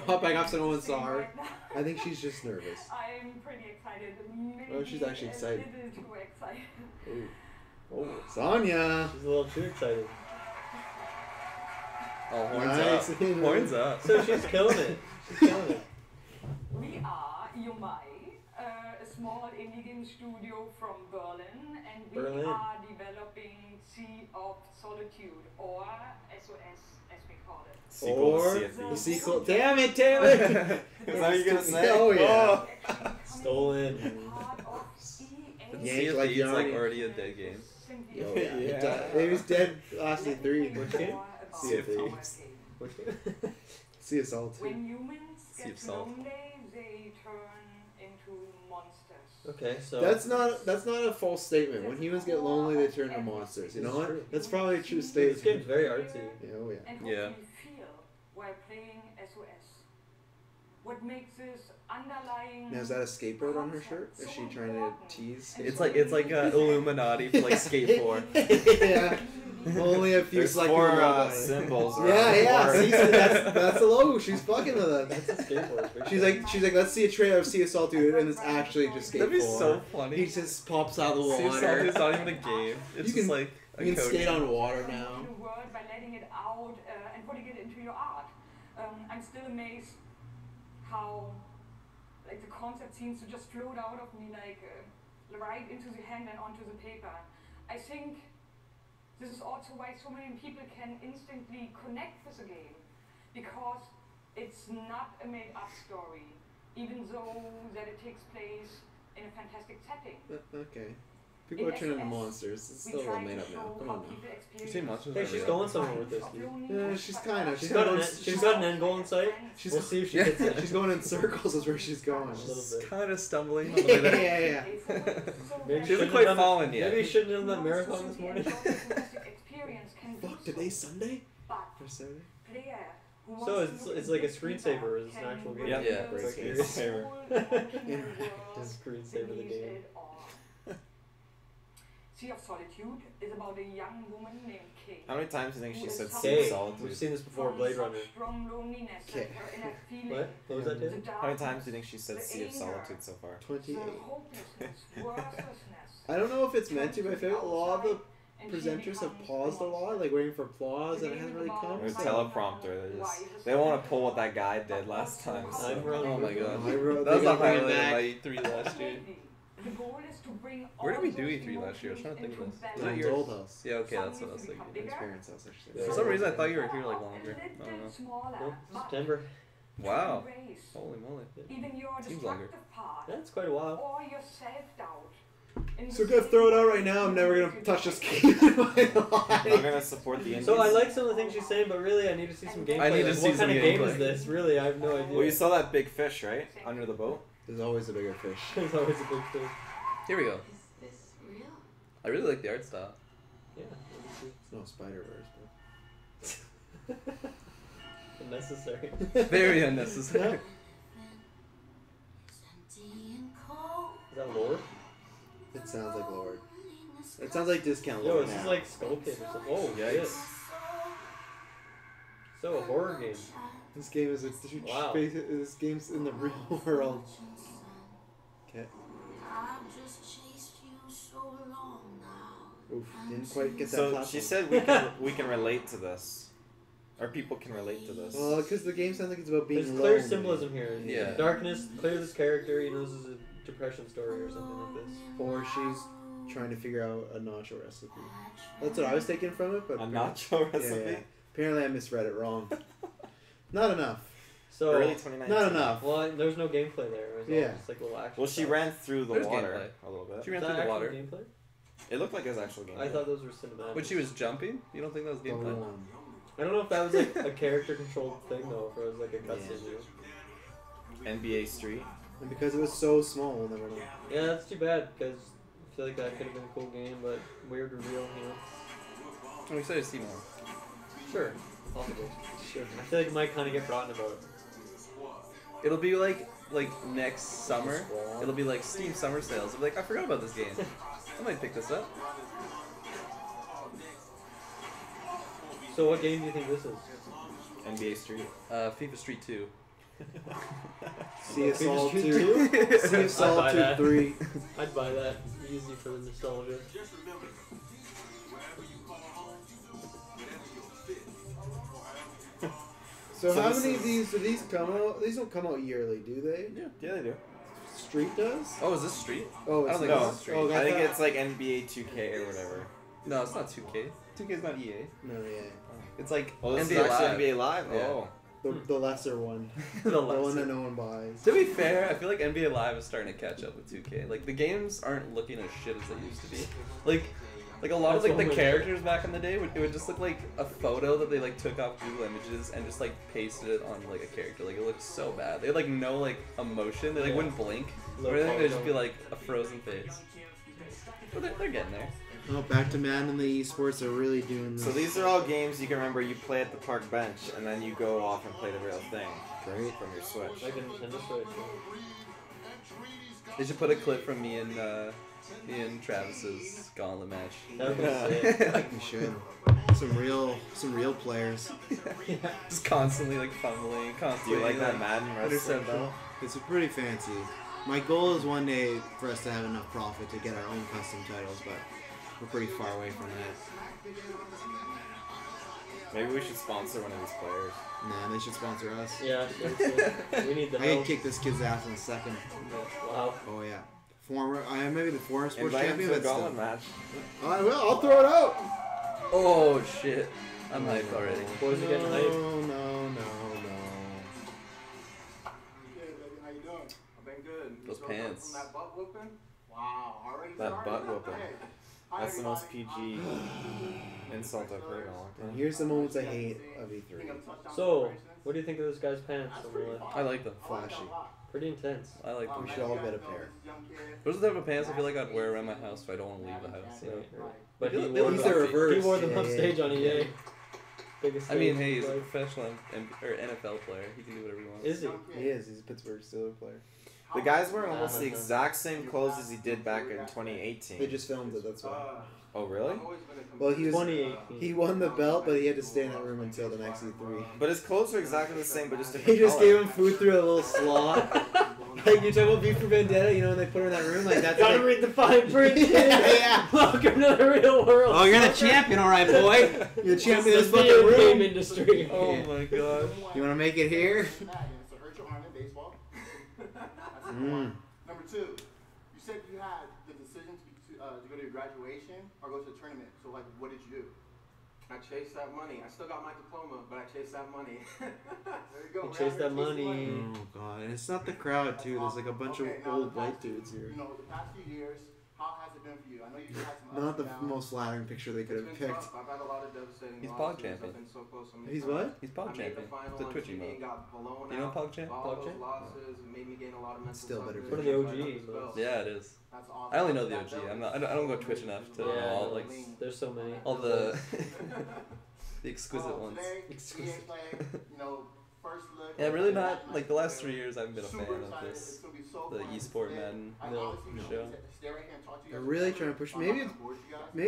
got back up so no one saw her. I think she's just nervous. I'm pretty excited. Maybe Oh, she's actually excited. A little too excited. Oh, Sonya. she's a little too excited. Oh, horns Nice. up. Horns up. So she's killing it. She's killing it. We are Yumai, a small indie game studio from Berlin, and we Berlin. are developing Sea of Solitude, or SOS as we call it. Sequel Or to CFD. the sequel. Damn it, Taylor! Is that what you're gonna say? Oh yeah. Stolen. Part of But EA. Yeah, Sea of like Thieves like Yarny. already a dead game. Simply Oh yeah. Yeah. It died. It was dead last day 3. Which game? Sea of Thieves. Which game? Sea of Solitude. When humans Sea get of Salt. lonely, they turn into monsters. Okay, so That's not a false statement. When humans get lonely, they turn to monsters. You know It's true. what? That's probably a true this statement. game's very artsy. Yeah, oh yeah. And Yeah. hopefully feel while playing SOS. What makes this underlying Now is that a skateboard on her shirt? Is she trying to tease? It's like Illuminati for like Skate 4. Yeah. Only a few There's seconds. 4 symbols. Yeah, yeah. Or- See, so that's the logo. She's fucking with it. That's a skateboard. She's like, let's see a trailer of Sea of Solitude, and it's actually just skateboard. That'd be so funny. He just pops out of the Sea of water. Solitude's not even a game. It's You just can- like a You can code skate name. on water now. the word by letting it out and putting it into your art. I'm still amazed how like the concept seems to just float out of me like right into the hand and onto the paper. I think this is also why so many people can instantly connect with the game, because it's not a made-up story, even though that it takes place in a fantastic setting. Okay. People are turning into monsters. It's still all made up now. Come on now. You say monsters Hey, are she's real. going somewhere with this, dude. Yeah, she's kind of. She's got an end goal in sight. She's, We'll see if she gets it. she's going in circles. Is where she's going. A little bit. Kind of stumbling. Yeah, yeah, yeah. Maybe She hasn't shouldn't quite have done- fallen yet. Maybe you shouldn't have done that marathon this morning. Fuck, today's Sunday? Or Saturday? So it's like a screensaver, or is it an actual game? Yeah. Yeah. Quick Screensaver. Screensaver the game. Sea of Solitude is about a young woman named Kate. How many times do you think she said Sea of Okay, we've Solitude? seen this before, Blade Runner. Strong loneliness Okay. and her inner feeling. What? What was that, David? How many times do you think she said Sea of Solitude so far? 28. The hopelessness, worthlessness. I don't know if it's meant to, but I feel like a lot of the presenters have paused a lot, like waiting for applause, and it hasn't really come. There's a So. teleprompter. They don't want to pull what that guy did last time. I'm So. wrong. Oh my god. I wrote- That was they the gotta bring it highlight of back. my E3 last year. The goal is to bring Where did we all do those E3 last year? I was trying to think of emotions this. into Was it John's yours? old house. Yeah, okay, that's what I was thinking. Experience house, I should say. For some reason, I thought you were here like longer. I don't know. Smaller, Nope, but September. Wow. embrace Holy moly. even your Seems longer. destructive part That's quite a while. or your self-doubt. So gonna throw it out right now. I'm never gonna touch this game in my I'm not life. gonna support the indies. So I like some of the things she's saying, but really I need to see some gameplay. I need to Like, see what some kind of game gameplay. is this? Really, I have no idea. Well, you saw that big fish, right? Under the boat? There's always a bigger fish. There's always a big thing. Here we go. Is this real? I really like the art style. Yeah. It's no Spider-Verse, Unnecessary. Very unnecessary. Is that Lord? but it sounds like Lord. It sounds like Discount Yo, Lord this now. is like Skull Kid or something. Oh, Yikes. shit. So, a horror game. This game is Wow. This game's in the real world. Okay. Oof, didn't quite get that. So platform. she said we can relate to this, or people can relate to this. Well, because the game sounds like it's about being There's alone. clear symbolism here. Yeah. Darkness, clear this character, you know, this is a depression story or something like this. Or she's trying to figure out a nacho recipe. That's what I was taking from it, but A nacho Yeah, recipe? yeah. Apparently, I misread it wrong. Not enough. So, Early 2019. Not enough. well, there's no gameplay there. It was Yeah. all just like little action Well, she stuff. ran through the There's water gameplay. a little bit. She ran Is through that the actual water. gameplay? It looked like it was actual game. I thought those were cinematics. When she was jumping? You don't think that was gameplay? I don't know if that was like a character controlled thing though, if it was like a cutscene. Yeah. NBA Street. And because it was so small, we'll never know. Yeah, that's too bad because I feel like that could have been a cool game, but weird reveal, you know. I'm excited to see more. Sure, possible. Sure. I feel like it might kind of get forgotten about. It'll be like next summer. It'll be like Steam summer sales. It'll be like, I forgot about this game. I might pick this up. So what game do you think this is? NBA Street. FIFA Street 2. Sea of FIFA Salt Street 2. 2? Sea of I'd Salt buy 2 that. 3. I'd buy that easy for the nostalgia. So, So how this many is- of these do these come out? These don't come out yearly, do they? Yeah, they do. Street does? Oh, is this Street? Oh, I it's don't think No, this is Street. Oh, I think thought- it's like NBA 2K or whatever. No, it's not 2K. 2K is not EA. No, yeah. It's like Oh, this NBA is actually Live. NBA Live? Yeah. Oh. The lesser one. The The one lesser. that no one buys. To be fair, I feel like NBA Live is starting to catch up with 2K. Like the games aren't looking as shit as they used to be. Like a lot of That's like the one way to characters back in the day it would just look like a photo that they like took off Google Images and just like pasted it on like a character. Like it looked so bad. They had like no like emotion. They like Yeah. wouldn't blink. Low Or anything. They'd just be polygon. like a frozen face. But they're getting there. Oh, back to Madden and the esports are really doing this. So these are all games you can remember you play at the park bench and then you go off and play the real thing. Great. From your Switch. Like a Nintendo Switch. They should put a clip from me and Travis's gauntlet match. That would be sick. You should. Some real players. Just constantly like fumbling, Do you constantly like that Madden wrestling interception. though? It's pretty fancy. My goal is one day for us to have enough profit to get our own custom titles, but we're pretty far away from that. Maybe we should sponsor one of these players. Nah, they should sponsor us. Yeah, seriously. We need the I can help. kick this kid's ass in a second. Wow. Oh yeah. Former, I am maybe the former sports Invite him champion. to a but still. gauntlet match. I will. I'll throw it out. Oh shit! I'm hyped already. Boys are getting hyped. No. How you doing? I've been good. Those You still pants. From that butt whooping? Wow, already That started? butt whooping. Hey, hi, That's the most everybody. PG insult I've heard in a long And time. here's the moments I hate of E3. So, what do you think of this guy's pants? On the left? I like them. Flashy. Pretty intense. I like them. We should all get a pair. Those are the type of pants I feel like I'd wear around my house if I don't want to leave the house. Right, Yeah. right. But he They wore look He's them, the comfy. reverse. he wore them Yeah, on yeah, stage on yeah. EA. Biggest I mean, stage, hey, he's a like- professional or NFL player. He can do whatever he wants. Is he? He is. He's a Pittsburgh Steelers player. The guy's wearing almost the exact same clothes as he did back in 2018. They just filmed it. That's why. Oh, really? Well, he was. 2018. He won the belt, but he had to stay in that room until the next E3. But his clothes are exactly the same, but just He different just color. gave him food through a little slot. Like you talk about V for Vendetta, you know when they put her in that room, like that's Gotta like, read the fine print. yeah. Welcome to the real world. Oh, you're the champion, all right, boy. You're the champion of this fucking video game room. industry. Oh my god. You want to make it here? Number 2, you said you had the decision to go to your graduation or go to a tournament. So, like, what did you do? I chased that money. I still got my diploma, but I chased that money. There you go. You chased that money. Oh god, and it's not the crowd too. There's like a bunch of old white dudes here. You know, the past few years, how has it been for you? I know you had some Not ups the and downs. most flattering picture they could have It's been picked. tough. I've had a lot of devastating He's losses. Pog champion. I've been so close so many He's times. what? He's Pog I made champion. the final The on Twitchy TV mode. and got blown You know out. Pog champ? All Pog those champ? losses made me gain a lot of mental Still better toughness. for One of the Tried OGs, to spell. Yeah, it is. That's awesome. I only know the OG. I don't go Twitch enough to know all like There's so many. all the the exquisite ones. Today, Exquisite. EA played, you know, first look. Yeah, really not like the last 3 years. I haven't been a Super fan of excited. this. It's gonna be so The fun. esport Today, Madden I No. honestly show. stay right here and talk to you They're guys. really trying to push. Maybe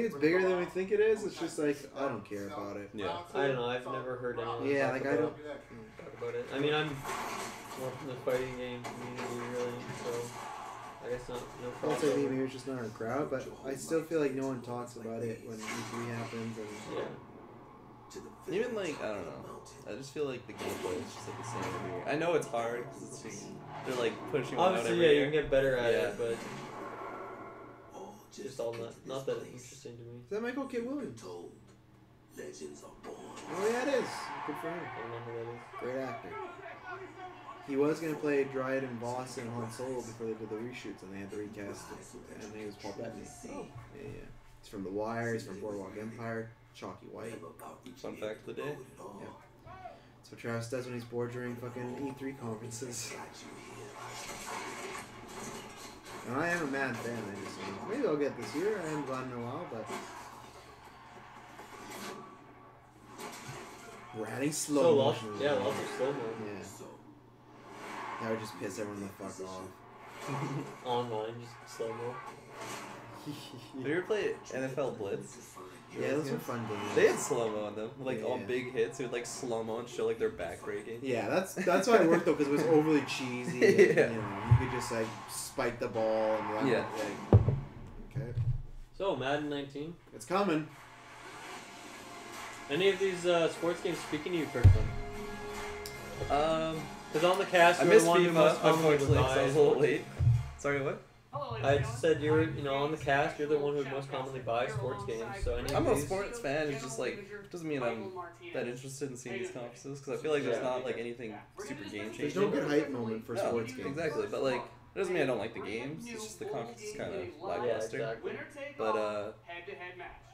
it's bigger than we think it is. It's just like I don't care about it. Yeah. I don't know. I've never heard anyone Yeah, talk like I about, don't. talk about it. I mean, I'm more from the fighting game community, really. So I guess no I would say problem. maybe it's just not a crowd, but I still feel like no one talks about it when E3 happens. And Yeah. Even like I don't know. I just feel like the gameplay is just like the same every year. I know it's hard because it's just they're like pushing one out Obviously, every yeah, you year. can get better at Yeah. it, but just all not that interesting to me. is that Michael K. Williams? Oh yeah, it is. Good for him. I don't know who that is. Great actor. He was gonna play Dryden Voss in Han Solo before they did the reshoots, and they had to recast it. And he was Paul Bettany. Oh. Yeah, yeah. It's from The Wire. It's from Boardwalk Empire. Chalky White. Fun fact of the day. Yeah. That's what Travis does when he's bored during fucking E3 conferences. And I am a mad fan. I just maybe I'll get this year. I haven't gotten in a while, but we're adding slow So lots, motion. yeah, lots of slow mo. Yeah. That would just piss everyone the fuck off. Online, just slow mo. Have you ever played NFL Blitz? Yeah, those were fun games. They had slow mo on them, like all Yeah. big hits. It would like slow mo and show like their back breaking. Yeah, that's why it worked though, because it was overly cheesy. And, Yeah. you know, you could just like spike the ball and run. Yeah. Like, okay, So Madden 19. it's coming. Any of these sports games speaking to you, Kirkland? Because on the cast, I you're missed the one who most FIFA, commonly unfortunately, would because I buy was a little sports. late. Sorry, what? I said you're, on the cast, you're the one who would most commonly buy sports games. So any I'm of a these, sports fan. It's just like doesn't mean I'm that interested in seeing these conferences because I feel like there's not like anything super game There's changing. no good hype moment for No, sports games. exactly. But like, it doesn't mean I don't like the games. It's just the conference is kind of lackluster. exactly. But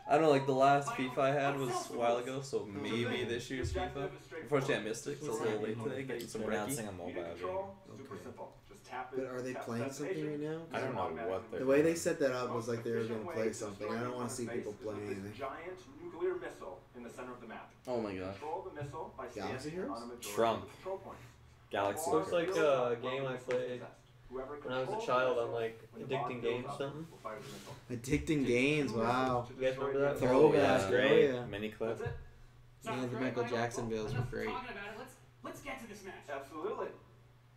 I don't know. Like the last FIFA I had was a while ago, so maybe this year's FIFA. Unfortunately, I missed it because I was a little late today getting some They're announcing brekkie. a mobile game. Super simple. Just tap it. But are they playing something right now? I don't know what they're The way they set that up was like they were gonna play something. I don't want to see people playing anything. Giant nuclear missile in the center of the map. Oh my gosh. Control the missile by Galaxy standing Heroes? on a majority Trump. of the control points. Galaxy. Looks like a game I played when I was a child on like Addicting Games or something. Addicting games, wow. You guys remember that? Throwback, yeah. great. Yeah. Mini clip. Yeah, the Michael Jackson bills were great. Let's get to this match. Absolutely.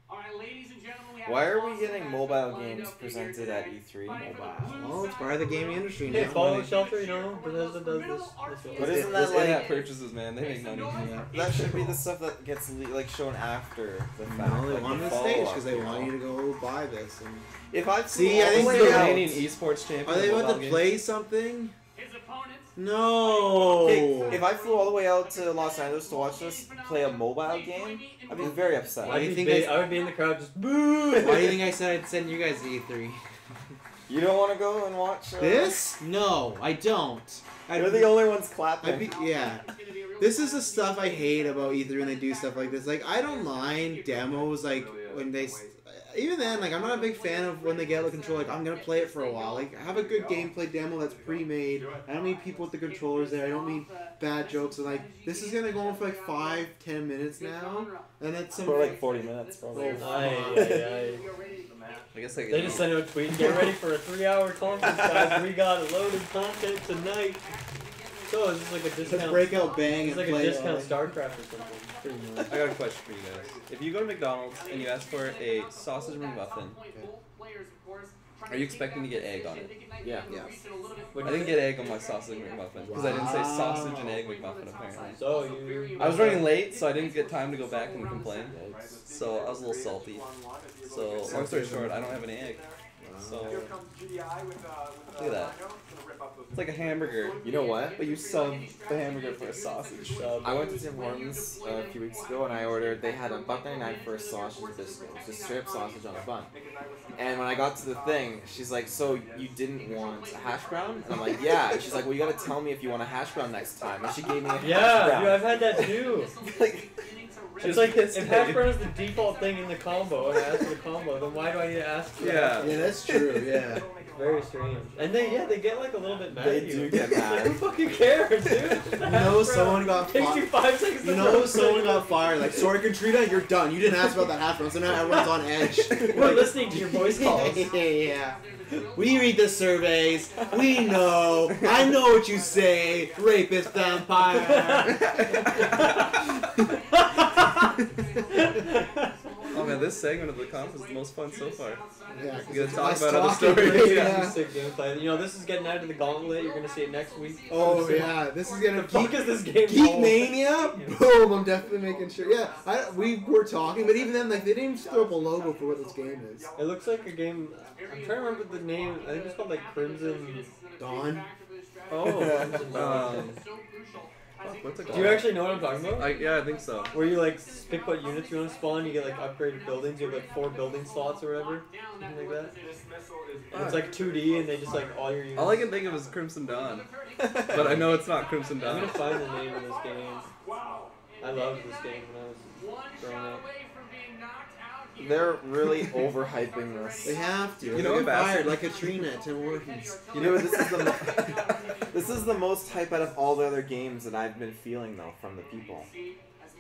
All right, ladies and gentlemen, we have Why a are we awesome getting match mobile lined games up here presented today. at E3? Fighting for the Mobile. blue Well, it's side part of the of gaming world. industry Hey, now. Fallout Shelter, Bethesda does this. But isn't that Those like- in-app purchases, man? They make money. Yeah. That should be the stuff that gets like shown after the fact. No, they like want the the stage follow-up, because they you want know? you to go buy this. And If I See, I I think think they're the out. Canadian esports champion. are they of about mobile to games. play something? His opponent. No. Hey, if I flew all the way out to Los Angeles to watch this play a mobile game, I'd be very upset. Why do you think I would be in the crowd just boo. Why do you think I said I'd send you guys to E3? You don't want to go and watch This? No, I don't. You're the only ones clapping. Yeah. This is the stuff I hate about E3 when they do stuff like this. Like, I don't mind demos, like, when they... Even then, like, I'm not a big fan of when they get a controller. Like, I'm going to play it for a while. Like, have a good gameplay demo that's pre-made. I don't need people with the controllers there. I don't need bad jokes. And, like, this is going to go on for, like, 5-10 minutes now. And that's some... For like 40 minutes, probably. I guess I They just sent out a tweet. Get ready for a 3-hour conference, guys. We got loaded content tonight. So it's just like a discount. Breakout Bang It's and like a play discount all. StarCraft or something. Pretty much. I got a question for you guys. If you go to McDonald's and you ask for a sausage McMuffin, are you expecting to get egg on it? Yeah. I didn't get egg on my sausage McMuffin because I didn't say sausage and egg McMuffin apparently. So you. I was running late, so I didn't get time to go back and complain. So I was a little salty. So long story short, I don't have any egg. So look at that. It's like a hamburger. You know what? But you sub the hamburger for a sausage. I went to Tim Hortons a few weeks ago and I ordered, they had a $1.99 for a sausage biscuit. It was just straight up sausage on a bun. And when I got to the thing, she's like, so you didn't want a hash brown? And I'm like, yeah. And she's like, well, you gotta tell me if you want a hash brown next time. And she gave me a hash brown. Yeah, dude, I've had that too. It's like if hash brown is the default thing in the combo, and I ask for the combo, then why do I need to ask for Yeah. Yeah, that's true. Yeah. Very strange. And they get like a little bit mad They at you. do get mad. Who fucking cares, dude? You know someone got Takes you 5 seconds. You know someone got fired. Like, sorry, Katrina, you're done. You didn't ask about that hash brown, so now everyone's on edge. We're listening to your voice calls. Yeah. We read the surveys. We know. I know what you say. Rapist vampire. Oh man, this segment of the conf is the most fun so far. Yeah, we gotta it's talk us about other talking, stories. yeah. Sick gameplay. You know, this is getting out of the gauntlet. You're gonna see it next week. Oh yeah, this is gonna The fuck is this game Geek called? Mania. Boom! I'm definitely making sure. Yeah, we were talking, but even then, like they didn't even throw up a logo for what this game is. It looks like a game. I'm trying to remember the name. I think it's called like Crimson Dawn. Oh, Crimson Dawn. What's it Do called? you actually know what I'm talking about? Yeah, I think so. Where you like pick what units you want to spawn, you get like upgraded buildings, you have like 4 building slots or whatever, something like that. And it's like 2D and they just like all your units. All I can think of is Crimson Dawn, but I know it's not Crimson I'm Dawn. gonna find the name of this game. I loved this game when I was growing up. They're really overhyping this. They have to. You know, They get fired Ambassador- like Katrina at Tim Hortons. You know, this is the most hype out of all the other games that I've been feeling though from the people.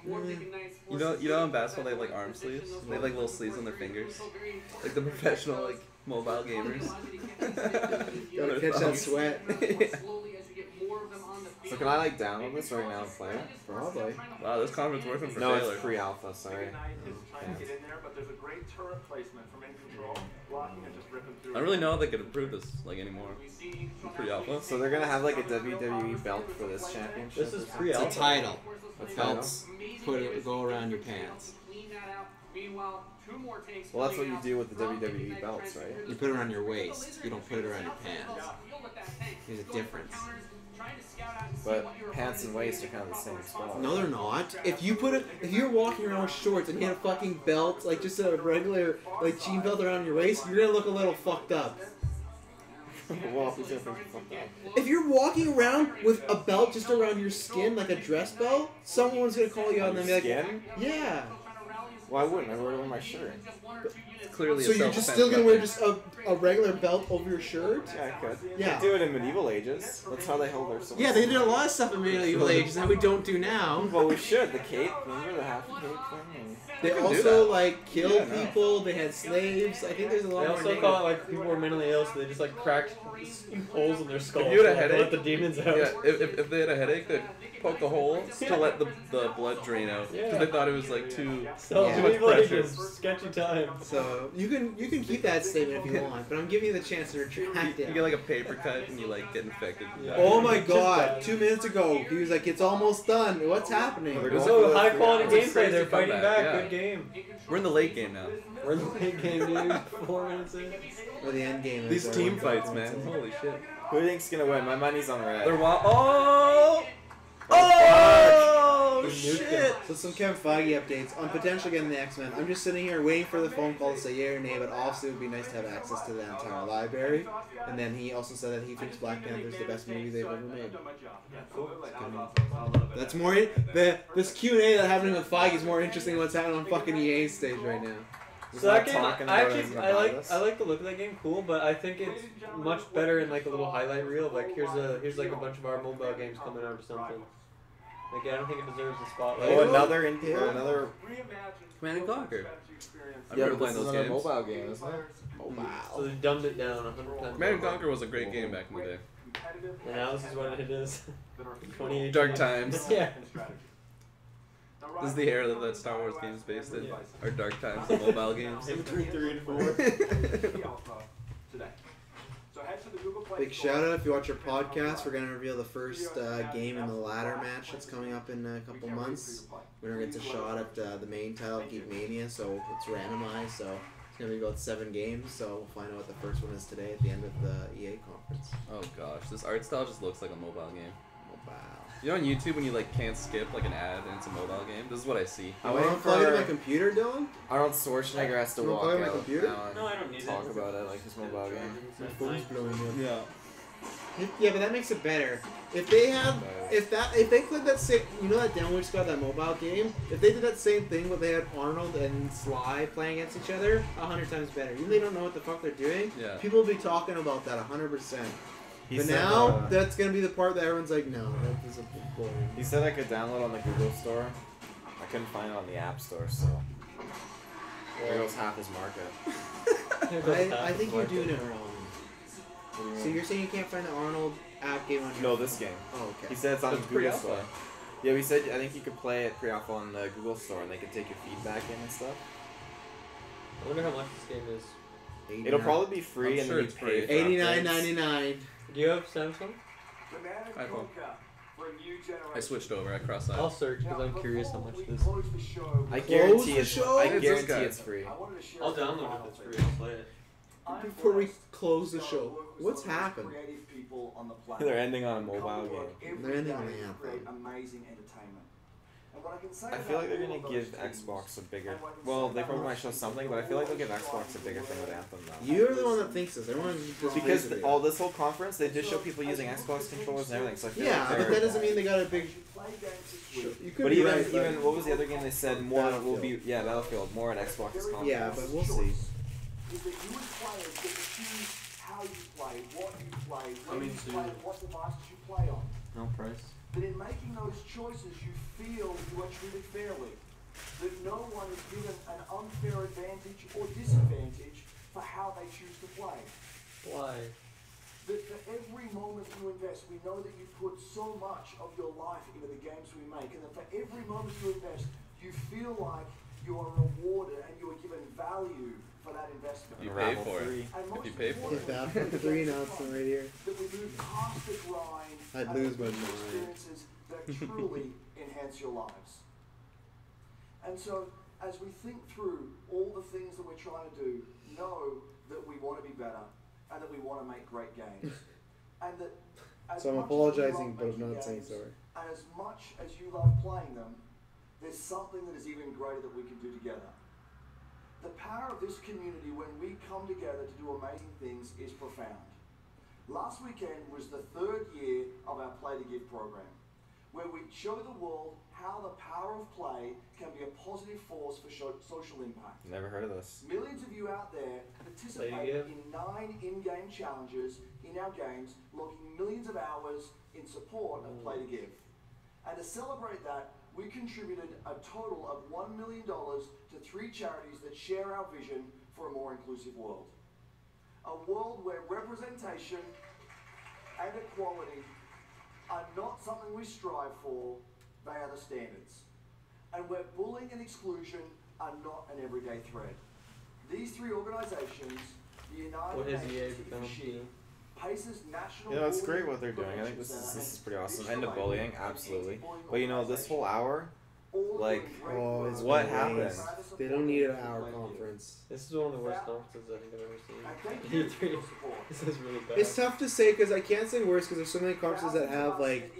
You know in basketball they have like arm sleeves? They have like little sleeves on their fingers. Like the professional like mobile gamers. Gotta catch that sweat. So can I like download this right now and play it? Probably. Wow, this conference working for No, Taylor. it's pre-alpha, sorry. I don't really know if they could improve this like anymore. Pre-alpha. So they're gonna have like a WWE belt for this championship? This is It's pre-alpha. a title. What's Belts. Put it go around your pants. Well, that's what you do with the WWE belts, right? You put it around your waist. You don't put it around your pants. There's a difference. But pants and waist are kind of the same spot. No, they're not. If you're walking around with shorts and you had a fucking belt, like just a regular like jean belt around your waist, you're gonna look a little fucked up. Well, who's gonna think you're fucked up? If you're walking around with a belt just around your skin, like a dress belt, someone's gonna call you out and be like, Skin? yeah. Well, I wouldn't. I wear it over my shirt. It's clearly So a you're just self-defense still gonna wear weapon. just a regular belt over your shirt? Yeah, I could. Yeah. They do it in medieval ages. That's how they held their swords. Yeah, they did a lot of stuff in medieval ages that we don't do now. Well, we should. The cape. Remember the half cape thing? They can do also that. like killed Yeah, no. people. They had slaves. I think there's a lot They more. also names. call it like people were mentally ill, so they just like cracked holes in their skull. If you had a to, like, headache, let the demons out. Yeah, if they had a headache, they'd poke a hole to let the blood drain out because Yeah. they thought it was like too So Yeah. too much medieval pressure. ages, sketchy times. So you can keep that statement if you want, but I'm giving you the chance to retract You it. get like a paper cut and you like get infected. Yeah. Oh my Just god! that. 2 minutes ago, he was like, "It's almost done. What's happening?" They're going So for high the quality It's a gameplay, crazy they're fighting comeback, back. yeah. Good game. We're in the late game now. We're in the late game, dude. 4 minutes in. Or the end game. These is team already- fights, man. Holy shit. Who do you think's gonna win? My money's on red. They're oh shit. So some Kevin Feige updates on potentially getting the X-Men. I'm just sitting here waiting for the phone call to say yay or nay, but obviously it would be nice to have access to the entire library. And then he also said that he thinks Black Panther is the best movie they've ever made. That's more this Q&A that's happening with Feige is more interesting than what's happening on fucking EA's stage right now. He's So not that game, talking I about it, actually, he's I gonna buy like, this. I like the look of that game, cool, but I think it's much better in like a little highlight reel. Like here's like a bunch of our mobile games coming out or something. Like I don't think it deserves the spotlight. Oh, another Command and Conquer. I've Yeah, never but played this those is another games. mobile game, isn't it? So they dumbed it down 100 times. Command and Conquer was a great game back in the day. competitive And now this is what it is. that are 28 Dark times. Yeah. and strategy. Now, This is Ryan, the era we're that Star Wars coming games to our based in. last Or Dark Times, the mobile games. In between 3 and 4. Today. So head to the Google Play Big Store. shout out if you watch our podcast. We're gonna reveal the first game in the ladder match that's coming up in a couple months. Winner gets a shot at the main title, Geek Mania, so it's randomized. So it's gonna be about 7 games. So we'll find out what the first one is today at the end of the EA conference. Oh gosh, this art style just looks like a mobile game. Wow. You know on YouTube when you like can't skip like an ad and it's a mobile game? This is what I see. I want to plug it in my computer, Dylan. Arnold Schwarzenegger has to You walk wanna plug out in my computer? now No, I don't need and talk it. about it like his mobile game. My phone's blowing up. Yeah. Yeah, but that makes it better. If they have, if they click that same, you know that demo we just got that mobile game. If they did that same thing, where they had Arnold and Sly playing against each other, 100 times better. Even they don't know what the fuck they're doing. Yeah. People will be talking about that 100%. He But said, now that's gonna be the part that everyone's like, no, that is a boring. He said I could download on the Google Store. I couldn't find it on the App Store, so there goes half his market. I think you do know wrong. So you're saying you can't find the Arnold app game on your No, phone? this game. Oh, okay. He said it's on the It's Google pre-alpha. Store. Yeah, we said I think you could play it pre-alpha on the Google Store, and they could take your feedback in and stuff. I wonder how much this game is. It'll probably be free, I'm and sure then you it's pay free. for updates. $89.99. Do you have Samsung? iPhone. For a new generation. I switched over. I crossed I'll out. search because I'm curious how much it is. I guarantee the it's. show? I It's this guarantee guy. it's free. I'll download it if it's free. I'll play it. Before we close the show, what's happened? They're ending on a mobile game. They're ending on the anthem. Amazing entertainment. And what I can say I feel like they're about gonna all give of those teams, Xbox a bigger. and what I can Well, say they about probably all might show those something, teams, but I feel like they'll give always Xbox a try bigger to thing with do Anthem now. You're the one that thinks this. Everyone just Because plays it. all this whole conference, they just show people using Xbox controllers and everything. So I feel Yeah, like but they're. that doesn't mean they got a big. You could But be even right, but- even what was the other game they said more will be Battlefield. Battlefield more on Xbox's conference. Yeah, but we'll see. Is that you as players get to choose how you play, what you play, when you soon. play, what devices you play on. No price. That in making those choices you feel you are treated fairly. That no one is given an unfair advantage or disadvantage for how they choose to play. Why? That for every moment you invest, we know that you put so much of your life into the games we make, and that for every moment you invest, you feel like you are rewarded and you are given value for that investment. You pay for it. And most If you pay for it. If that for 3 nuts right here. that we move past the grind I'd and lose my into mind. experiences that truly enhance your lives. And so, as we think through all the things that we're trying to do, know that we want to be better and that we want to make great games. And that as So I'm much as we apologizing, love but I'm making not saying games, sorry. And as much as you love playing them, there's something that is even greater that we can do together. The power of this community when we come together to do amazing things is profound. Last weekend was the 3rd year of our Play to Give program, where we show the world how the power of play can be a positive force for social impact. Never heard of this. Millions of you out there participated in 9 in-game challenges in our games, logging millions of hours in support of Play to Give. And to celebrate that, we contributed a total of $1 million to 3 charities that share our vision for a more inclusive world. A world where representation and equality are not something we strive for, they are the standards. And where bullying and exclusion are not an everyday threat. These 3 organizations, the What United has EA Nations become? Ifeshi, Pace's National You know, it's Bullying great what they're doing. I think Prevention this Center is pretty awesome. and End of bullying, Digital absolutely. Anti-Bullying But you know, this whole hour, all like, doing great Oh, work. it's what been happened? waste. They don't need an hour conference. This is one of the worst conferences I think I've ever seen. And thank you for E3. your support. This is really bad. It's tough to say because I can't say worse because there's so many conferences that have like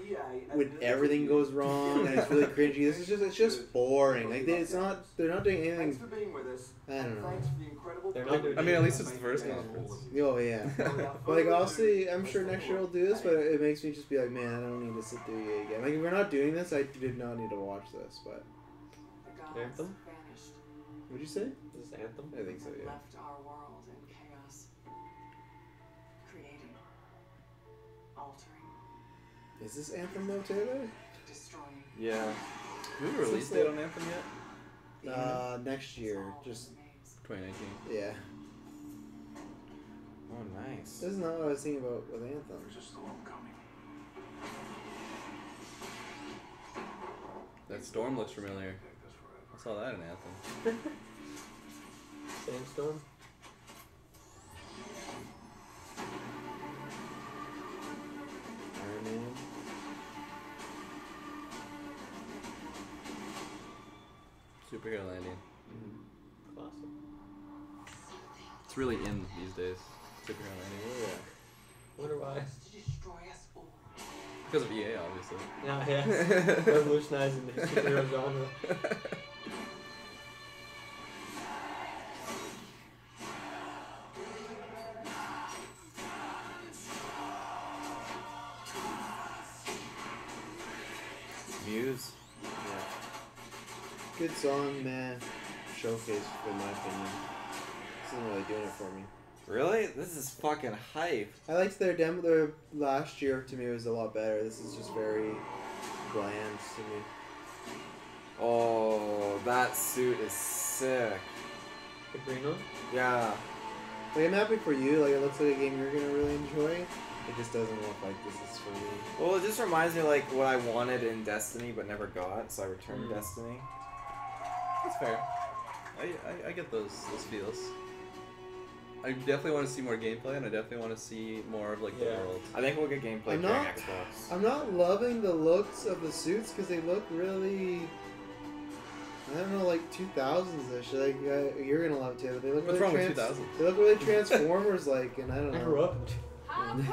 when everything goes wrong and it's really cringy. This is it's just boring. Like they're not doing Thanks anything. for being with us. I don't and know. Thanks for the incredible They're not doing I mean, at least it's the first conference. Oh yeah. But like honestly, I'm sure next year I'll do this, but it makes me just be like, man, I don't need to sit through EA again. Like if we're not doing this, I did not need to watch this. But Anthem? what'd you say? Is this Anthem? I think so. Yeah. Left our world in chaos, creating, altering, Is this Anthem though, Taylor? destroying. Yeah. Do we have a release date on Anthem yet? Next year, just 2019. yeah. Oh, nice. This is not what I was thinking about with Anthem. That storm looks familiar. I saw that in Anthem. Sandstorm. Iron Man. Superhero landing. Classic. It's really in these days. Superhero landing. Oh, yeah. Wonder why. Because of EA, obviously. Yeah, yeah. Revolutionizing the superhero genre. Muse. Yeah. Good song, man. Showcase, in my opinion. This isn't really doing it for me. Really? This is fucking hype. I liked their demo. Their last year to me was a lot better. This is just very bland to me. Oh, that suit is sick. The green one? Yeah. Like, I'm happy for you. Like, it looks like a game you're gonna really enjoy. It just doesn't look like this is for me. Well, it just reminds me of, like, what I wanted in Destiny but never got, so I returned Destiny. That's fair. I get those feels. I definitely want to see more gameplay, and I definitely want to see more of, like, the world. I think we'll get gameplay I'm during not- Xbox. I'm not loving the looks of the suits because they look really, I don't know, like 2000s-ish. Like, you're gonna love it too. They look What's really wrong with 2000? They look really Transformers-like, and I don't know. I grew up. How cool was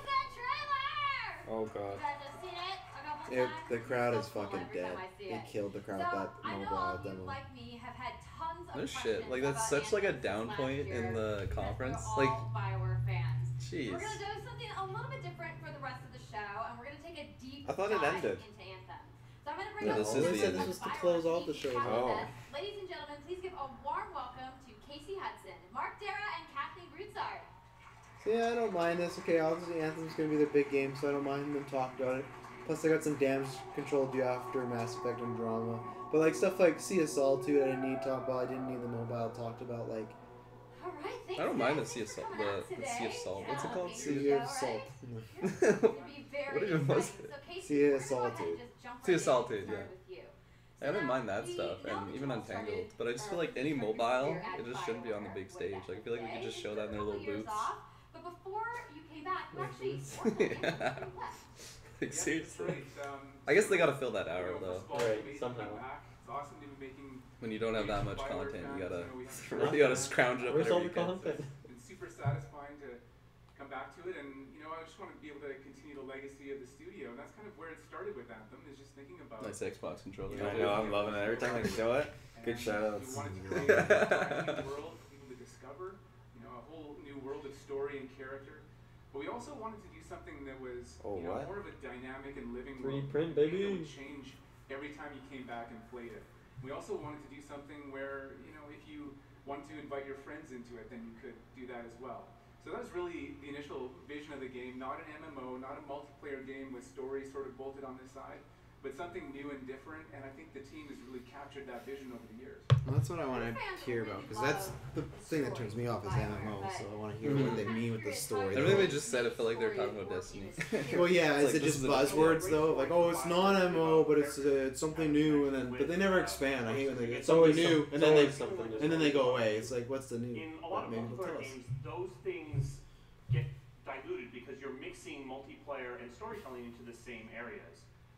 that trailer? Oh, God. You guys have seen it a couple It, times? the crowd So is cool fucking every dead. time I see They it. killed the crowd So, with that I know mobile all of you, demo. like me, have had tons of No shit. questions Like, that's about such, like, a Anthem down last point year in the because conference. we're Like, all Bioware fans. jeez. We're gonna do something a little bit different for the rest of the show, and we're gonna take a deep I thought it dive ended. into Anthem. So I'm gonna bring No, up this all is the the said end. this was to close off the show. Oh. Ladies and gentlemen, please give a warm welcome to Casey Hudson, Mark Dara, and Kathleen Broussard. So yeah, I don't mind this. Okay, obviously Anthem's gonna be their big game, so I don't mind them talking about it. Plus, I got some damage control due after Mass Effect and Drama. But like stuff like Sea of Solitude, I didn't need to talk about. I didn't need the mobile talked about. Like All right, thanks. I don't mind the guys. Sea of Thanks Salt. for coming out The Sea of today. Salt. What's it called? Sea of Salt. What even was it? Sea of Solitude. Sea of Solitude, yeah. I don't mind that stuff, and even Untangled, but I just feel like any mobile, it just shouldn't be on the big stage. Like, I feel like we could just show that in their little booths. But before you came back, you actually Yeah. Like, seriously. I guess they gotta fill that hour, though. Right, somehow. It's awesome to be making. When you don't have that much content, you gotta scrounge it up Where's all whatever the you can. content? It's super satisfying to come back to it, and I just want to be able to continue the legacy of the studio, and that's kind of where it started with Anthem. Is just thinking about. Nice Xbox controller. I know, I'm loving it. Every time I show it, good shoutouts. We wanted to create a brand new world for people to discover, a whole new world of story and character. But we also wanted to do something that was more of a dynamic and living world. 3D print, That baby. would change every time you came back and played it. We also wanted to do something where, if you want to invite your friends into it, then you could do that as well. So that was really the initial vision of the game, not an MMO, not a multiplayer game with stories sort of bolted on this side, but something new and different, and I think the team has really captured that vision over the years. Well, that's what I want to hear about, because that's the thing that turns me off is MMO. So I want to hear what they mean with the story. Everything they just said, it felt like they were talking about Destiny. Well, yeah, It's is like, it this just is a- buzzwords though? Like, oh, it's non-MMO, but it's something new, and then but they never expand. I hate when they get something always new, some- and then they it's always something and then they go away. It's like, what's the new? In a lot of Maybe they'll tell multiplayer us. games, those things get diluted because you're mixing multiplayer and storytelling into the same areas.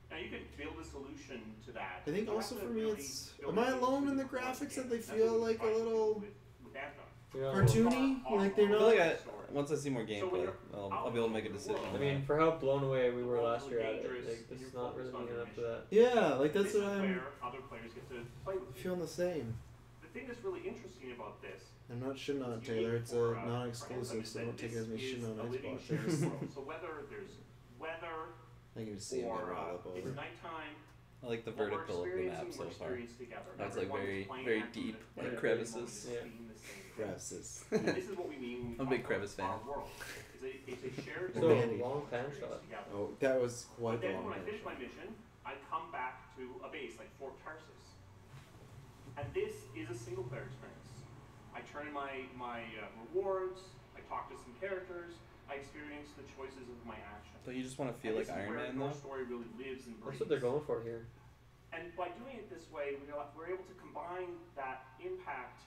Now you could build a solution to that. I think You also have to for me, really it's build am I a alone in the solution to graphics that the they game. feel That's like a what we little tried with Anthem. cartoony? Like they're I feel not. like once I see more gameplay, I'll be able to make a decision. I mean, for how blown away we were last year at it, like, this is not really leading up to that. Yeah, like that's This what is I'm where other players get to play with you. feeling the same. The thing that's really interesting about this I'm not shitting on it, Taylor. It's a non-exclusive, so don't take it as me shitting on Xbox. So whether there's weather I can just see him or getting riled up it's over. nighttime, I like the what we're vertical of the map experiencing, so we're far. experiencing together. That's like Everyone's very, playing very Anthem deep, at like every crevices. moment being the same thing. Crevices. And this is what we mean when we I'm a big talk crevice about fan. our world. It's a shared So, Mandy. long pan shot. together. Oh, that was quite But the then long when I one. finish my mission, I come back to a base like Fort Tarsus. And this is a single player experience. I turn in my rewards, I talk to some characters. I experience the choices of my actions. Don't you just want to feel like Iron Man, though? Your story really lives and breathes. That's what they're going for here. And by doing it this way, we're able to combine that impact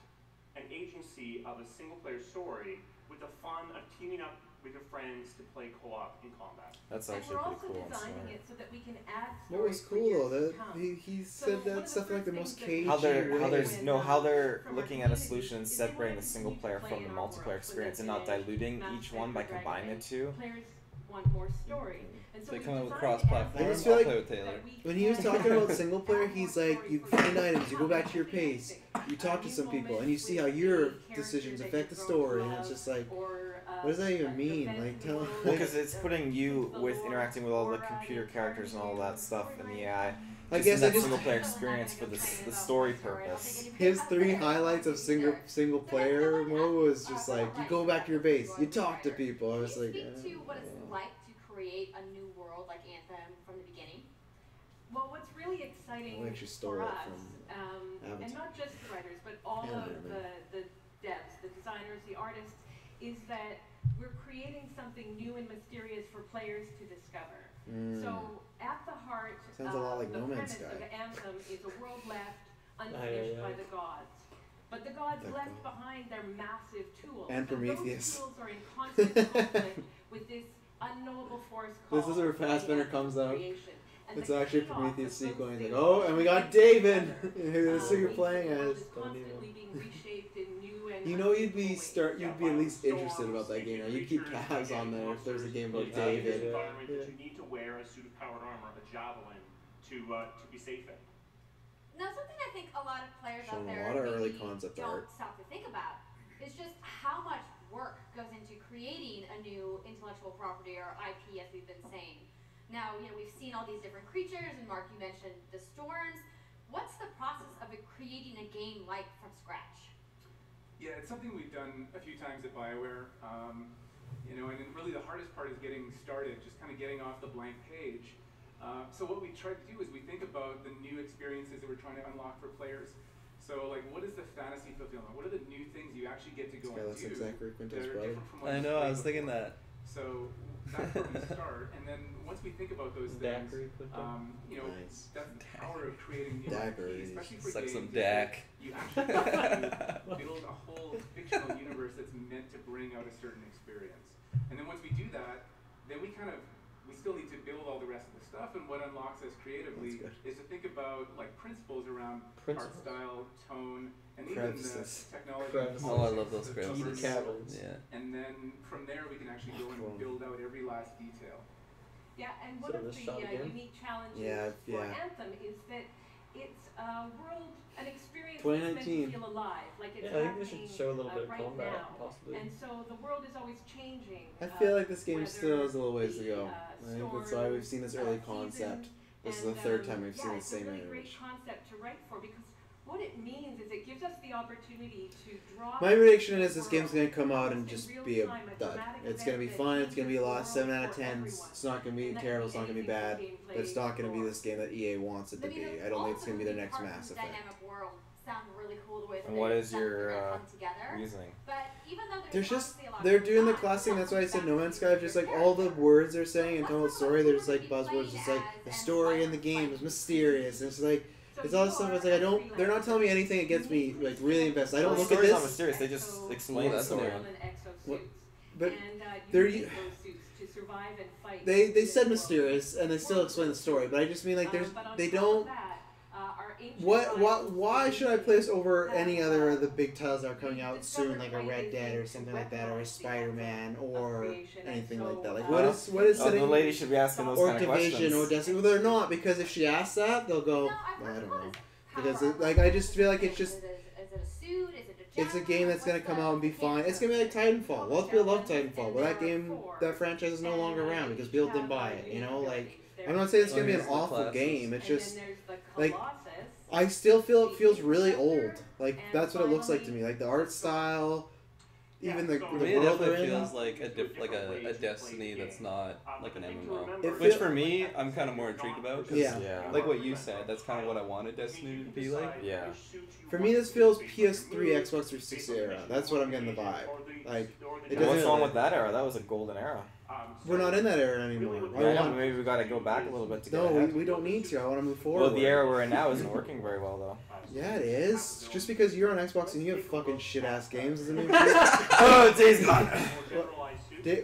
and agency of a single-player story with the fun of teaming up with your friends to play co-op in combat. That's actually pretty cool. So that we can add what was cool though, he said that stuff like the most cagey. How they're looking at a solution and separating the single player from the multiplayer experience and not diluting each one by combining the two. Players want more story. And so they come out with cross-platform. I just feel like play with Taylor. when he was talking about single player, he's like, you find items, you go back to your pace, you talk to some people, and you see how your decisions affect the story, and it's just like, what does that even mean? Like, tell. Because it's putting you with interacting with all the computer characters and all that stuff in the AI. I guess that single player experience for the story purpose. His 3 highlights of single player mode was just like, you go back to your base, you talk to people. I was like, speak to what it's like to create a new world like Anthem from the beginning? Well, what's really exciting for us, and not just the writers, but all of the devs, the designers, the artists, is that we're creating something new and mysterious for players to discover. So, at the heart a lot like the No Man's premise Sky. of Anthem is a world left unfinished by the gods. But the gods left behind their massive tools. And Prometheus. Those tools are in constant conflict with this unknowable force called This is where Fassbender comes out. creation. And It's the actually chaos Prometheus of sequel. those He's like, things oh, and we got David. This is who you're playing the world as. is constantly being reshaped in new and You know, you'd be at least interested about that game. Now you'd keep tabs on there if there's a game about David. Environment that you need to wear a suit of powered armor, a javelin, to be safe in. Now, something I think a lot of players Shown out a there lot of early maybe concept don't art. stop to think about is just how much work goes into creating a new intellectual property or IP, as we've been saying. Now, we've seen all these different creatures, and Mark, you mentioned the storms. What's the process of creating a game like from scratch? Yeah, it's something we've done a few times at BioWare, and really the hardest part is getting started, just kind of getting off the blank page. So what we try to do is we think about the new experiences that we're trying to unlock for players. So, like, what is the fantasy fulfillment? What are the new things you actually get to go and do Zachary Quinto's that are brother. different from what I you know, I played was thinking before? that. So that's where we start, and then once we think about those things, Nice. that's the power of creating new Daiquiri. IP, especially for Suck games. some is that Dak. You actually have to build a whole fictional universe that's meant to bring out a certain experience. And then once we do that, then we still need to build all the rest of the stuff, and what unlocks us creatively is to think about like principles around art style, tone, and even the technology. Oh, I love those the crevices. Cabins. Yeah. And then from there we can actually go and build out every last detail. Yeah, and one So of this the shot again? unique challenges for Yeah. Anthem is that it's a world, an experience 2019. that's meant to feel alive, like it's Yeah, I think they happening should show a little bit of right combat, now. possibly. And so the world is always changing. I feel like this game whether still has a little ways to go. the, I think that's why we've seen this early concept. This is the third time we've seen the same It's a really great image. concept to write for because what it means is it gives us the opportunity to draw. My prediction is this game's gonna come out and just be a dud. It's gonna be fun. It's gonna be a lot of 7 out of 10s. It's not gonna be terrible. It's not gonna be bad. But it's not gonna be this game that EA wants it to be. I don't think it's gonna be their next Mass Effect. Dynamic world sound really cool the way that And what is sound your come together. reasoning? But even though There's just obviously a lot they're of doing the design, classic. That's why I said back No to Man's Sky. Just like all the words they're saying and telling the story. There's like buzzwords. It's like the story in the game is mysterious. And it's like it's all this stuff. It's like I don't. They're not telling me anything that gets me like really invested. I don't the look at story's not this. mysterious. They just explain the that's story. new. But and, they're you need those suits to survive and fight. they said mysterious and they still explain the story. But I just mean like there's they don't. Why should I play this over any other of the big titles that are coming out soon, like a Red Dead or something like that, or a Spider-Man or anything like that? Like what is the lady should be asking those or kind of Division questions. or Destiny? Well, they're not, because if she asks that, they'll go. Well, I don't know, because like I just feel like it's just. Is it a suit? Is it a It's a game that's gonna come out and be fine. It's gonna be like Titanfall. Lots of people love Titanfall, but that franchise is no longer around because people didn't buy it. You know, like I'm not saying it's gonna be an awful game. It's just like I still feel it feels really old. Like that's what it looks like to me. Like the art style, even the To me, it world they're definitely in. feels like a Destiny that's not like an MMO. It Which feel- for me, I'm kind of more intrigued about. 'Cause Yeah. like what you said, that's kind of what I wanted Destiny to be like. Yeah. For me, this feels PS3, Xbox 360 era. That's what I'm getting the vibe. Like, it And what's doesn't. wrong with that era? That was a golden era. We're not in that era anymore. I Yeah, want, maybe we gotta go back a little bit to get no, ahead. we don't need to. I want to move forward. Well, the era we're in now isn't working very well, though. Yeah, it is. Just because you're on Xbox and you have fucking shit ass games doesn't mean. Oh, Days Gone.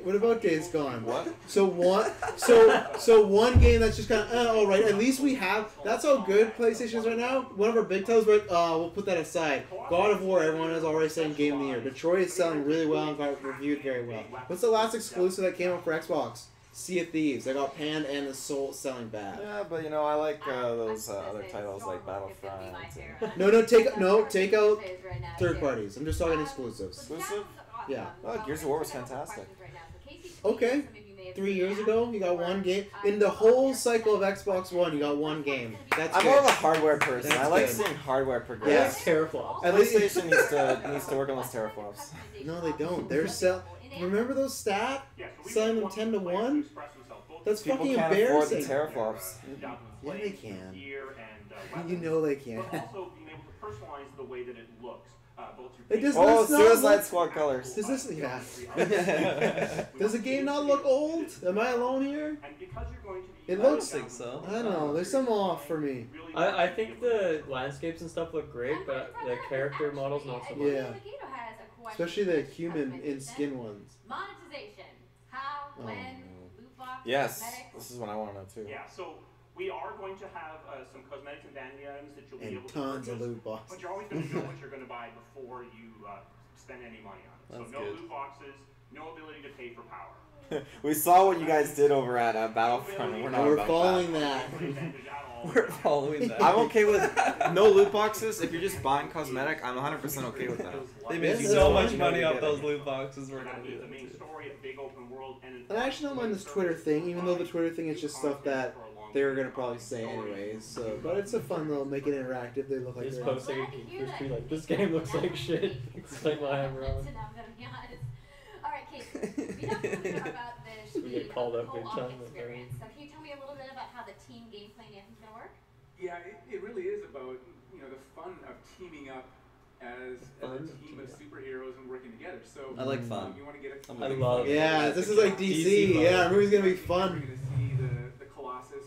What about Days Gone? What? So one game that's just kind of all right. At least we have. That's how good PlayStation is right now. One of our big titles, but we'll put that aside. God of War, everyone is already saying Game of the Year. Detroit is selling really well and got reviewed very well. What's the last exclusive that came out for Xbox? Sea of Thieves. They got panned and the soul selling bad. Yeah, but you know, I like those other titles like Battlefront. Take out third parties. I'm just talking exclusives. Exclusive? Yeah. Oh, Gears of War was fantastic. Okay. 3 years ago, you got one game. In the whole cycle of Xbox One, you got one game. That's I'm good. more of a hardware person. That's I like good. seeing hardware progress. Yes. Teraflops. At least PlayStation needs to work on those teraflops. No, they don't. They're Remember those stats? Selling them 10 to 1? That's People fucking can't afford the embarrassing. teraflops. Yeah, they can. You know they can. Also being able to personalize the way that it looks. It does Oh, this not Suicide look, Squad colors. Does this? Yeah. Does the game not look old? Am I alone here? It I looks. don't think so. I don't know. There's some off for me. I think the landscapes and stuff look great, but the character models not so much. Yeah. Especially the human in skin ones. Monetization. How, Oh, when, no. loot box, Yes, cosmetics. this is what I want to know too. Yeah, so we are going to have some cosmetics and vanity items that you'll be And able to tons of purchase, loot boxes. but you're always going to know what you're going to buy before you spend any money on it. That's so no good. loot boxes, no ability to pay for power. We saw what you guys did over at Battlefront, and we're not We're about following that. that. We're following that. I'm okay with no loot boxes. If you're just buying cosmetic, I'm 100% okay with that. They made Yeah, so that's much fine. money off those loot boxes. We're gonna That'll be do the that main too. story, a big open world, and And I actually don't mind this Twitter thing, even though the Twitter thing is just stuff that they were gonna probably say anyways. So, but it's a fun little make it interactive. They look like Just they're. posting a GeekVerse tree like, this game looks like shit. Explain why I'm wrong. Alright, Kate, we talked a little bit about this We get called up big co-op time. experience. So can you tell me a little bit about how the team gameplay in Anthem's gonna work? Yeah, it really is about, you know, the fun of teaming up as a team of superheroes and working together. So I like fun. You want to get I love Yeah, this is like DC. DC fun. Yeah, movie's gonna be We're fun. going to see the Colossus,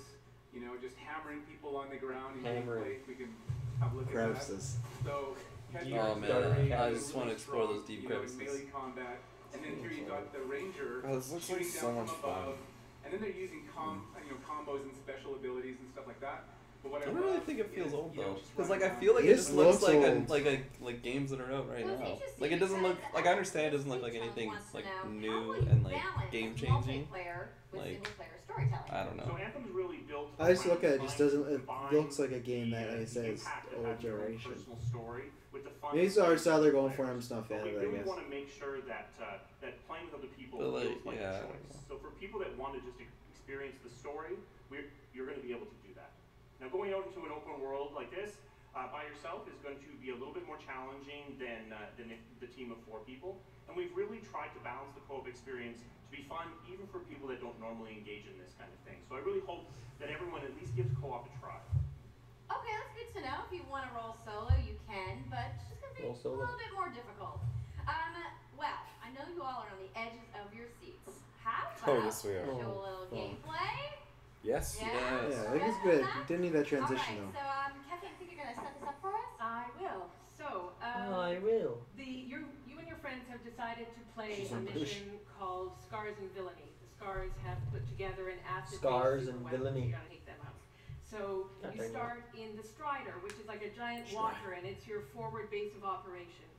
you know, just hammering people on the ground in gameplay. We can have a look at that. Crevices. So, Oh man, I just want to explore those deep crevices. melee combat. And then here you got the Ranger Oh, this looks like shooting so down much from fun. above. And then they're using combos and special abilities and stuff like that. But what I don't really think it feels old though, because like I running feel like It it just looks looks like old. like games that are out right So it's now. interesting Like it doesn't look because like I understand it doesn't look like Pizza anything wants to like know, how new will you and like balance game changing. multiplayer with Like single-player storytelling? I don't So know. Anthem's really built I just look at it. It around just doesn't. It combining looks like a game that, like I said, is impact of old having your own generation. personal story with the fun Maybe it's our style they're going for. I'm players. just not a fan But of we it, I really guess. want to make sure that that playing with other people But, like, feels like yeah, I a don't choice. So for people that want to just experience the story, you're going to be able to do that. Now going out into an open world like this by yourself is going to be a little bit more challenging than the team of 4 people. And we've really tried to balance the co-op experience to be fun even for people that don't normally engage in this kind of thing. So I really hope that everyone at least gives co-op a try. Okay, that's good to know. If you want to roll solo, you can, but it's just going to be Roll a solo. little bit more difficult. Well, I know you all are on the edges of your seats. How about Oh, yes, we are. show a little gameplay? Yes. Yeah? Yeah, I think it's good. You didn't need that transition Alright, though. so Kathy, I think you're going to set this up for us? I will. So, I will. you and your friends have decided to play She's a on mission called Scars and Villainy. The Scars have put together an acid Scars and Villainy. You gotta take them out. So Not you very well. start in the Strider, which is like a giant walker, and it's your forward base of operations.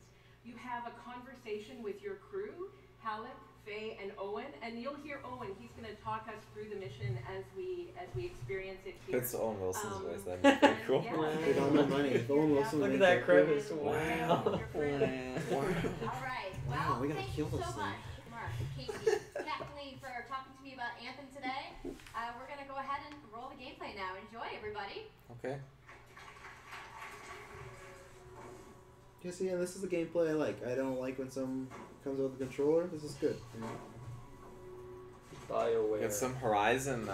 You have a conversation with your crew, Halep, Faye, and Owen, and you'll hear Owen. He's going to talk us through the mission as we experience it here. It's Owen Wilson's voice. That'd be pretty cool. With all my money. If Owen Wilson Look would at make that crevice. cool. Wow. Alright, well, Wow, we gotta thank kill you this so thing. much, Mark, Casey, Kathleen, for talking to me about Anthem today. We're going to go ahead and roll the gameplay now. Enjoy, everybody. Okay. Yeah, see, and this is the gameplay I like. I don't like when some comes out with the controller. This is good. BioWare. Get some Horizon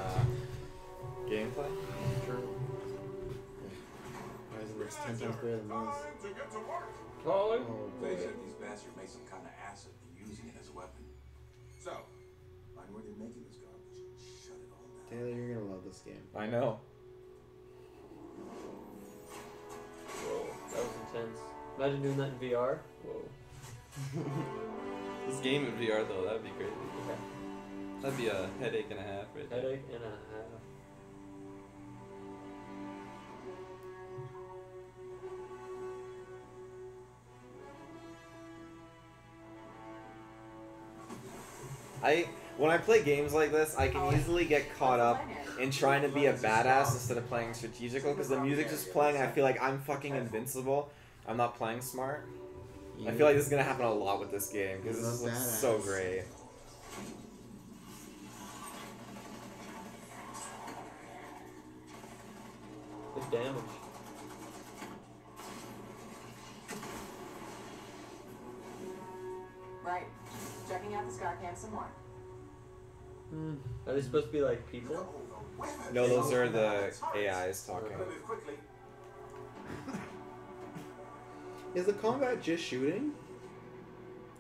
gameplay. True. Horizon looks 10 times better than this. Colin? Oh, They boy. said these bastards made some kind of acid and using it as a weapon. So, find where they're making this garbage. Shut it all down. Taylor, you're gonna love this game. I know. Whoa, that was intense. Imagine doing that in VR. Whoa. This game in VR though, that'd be crazy. Okay. That'd be a headache and a half, right? there. Headache and a half. When I play games like this, I can easily get caught up in trying to be a badass instead of playing strategical, because the music's just playing. I feel like I'm fucking invincible. I'm not playing smart. I feel like this is gonna happen a lot with this game because this looks so great. Good damage. Right. Checking out the sky cam some more. Are they supposed to be like people? No, those are the AIs talking. Is the combat just shooting?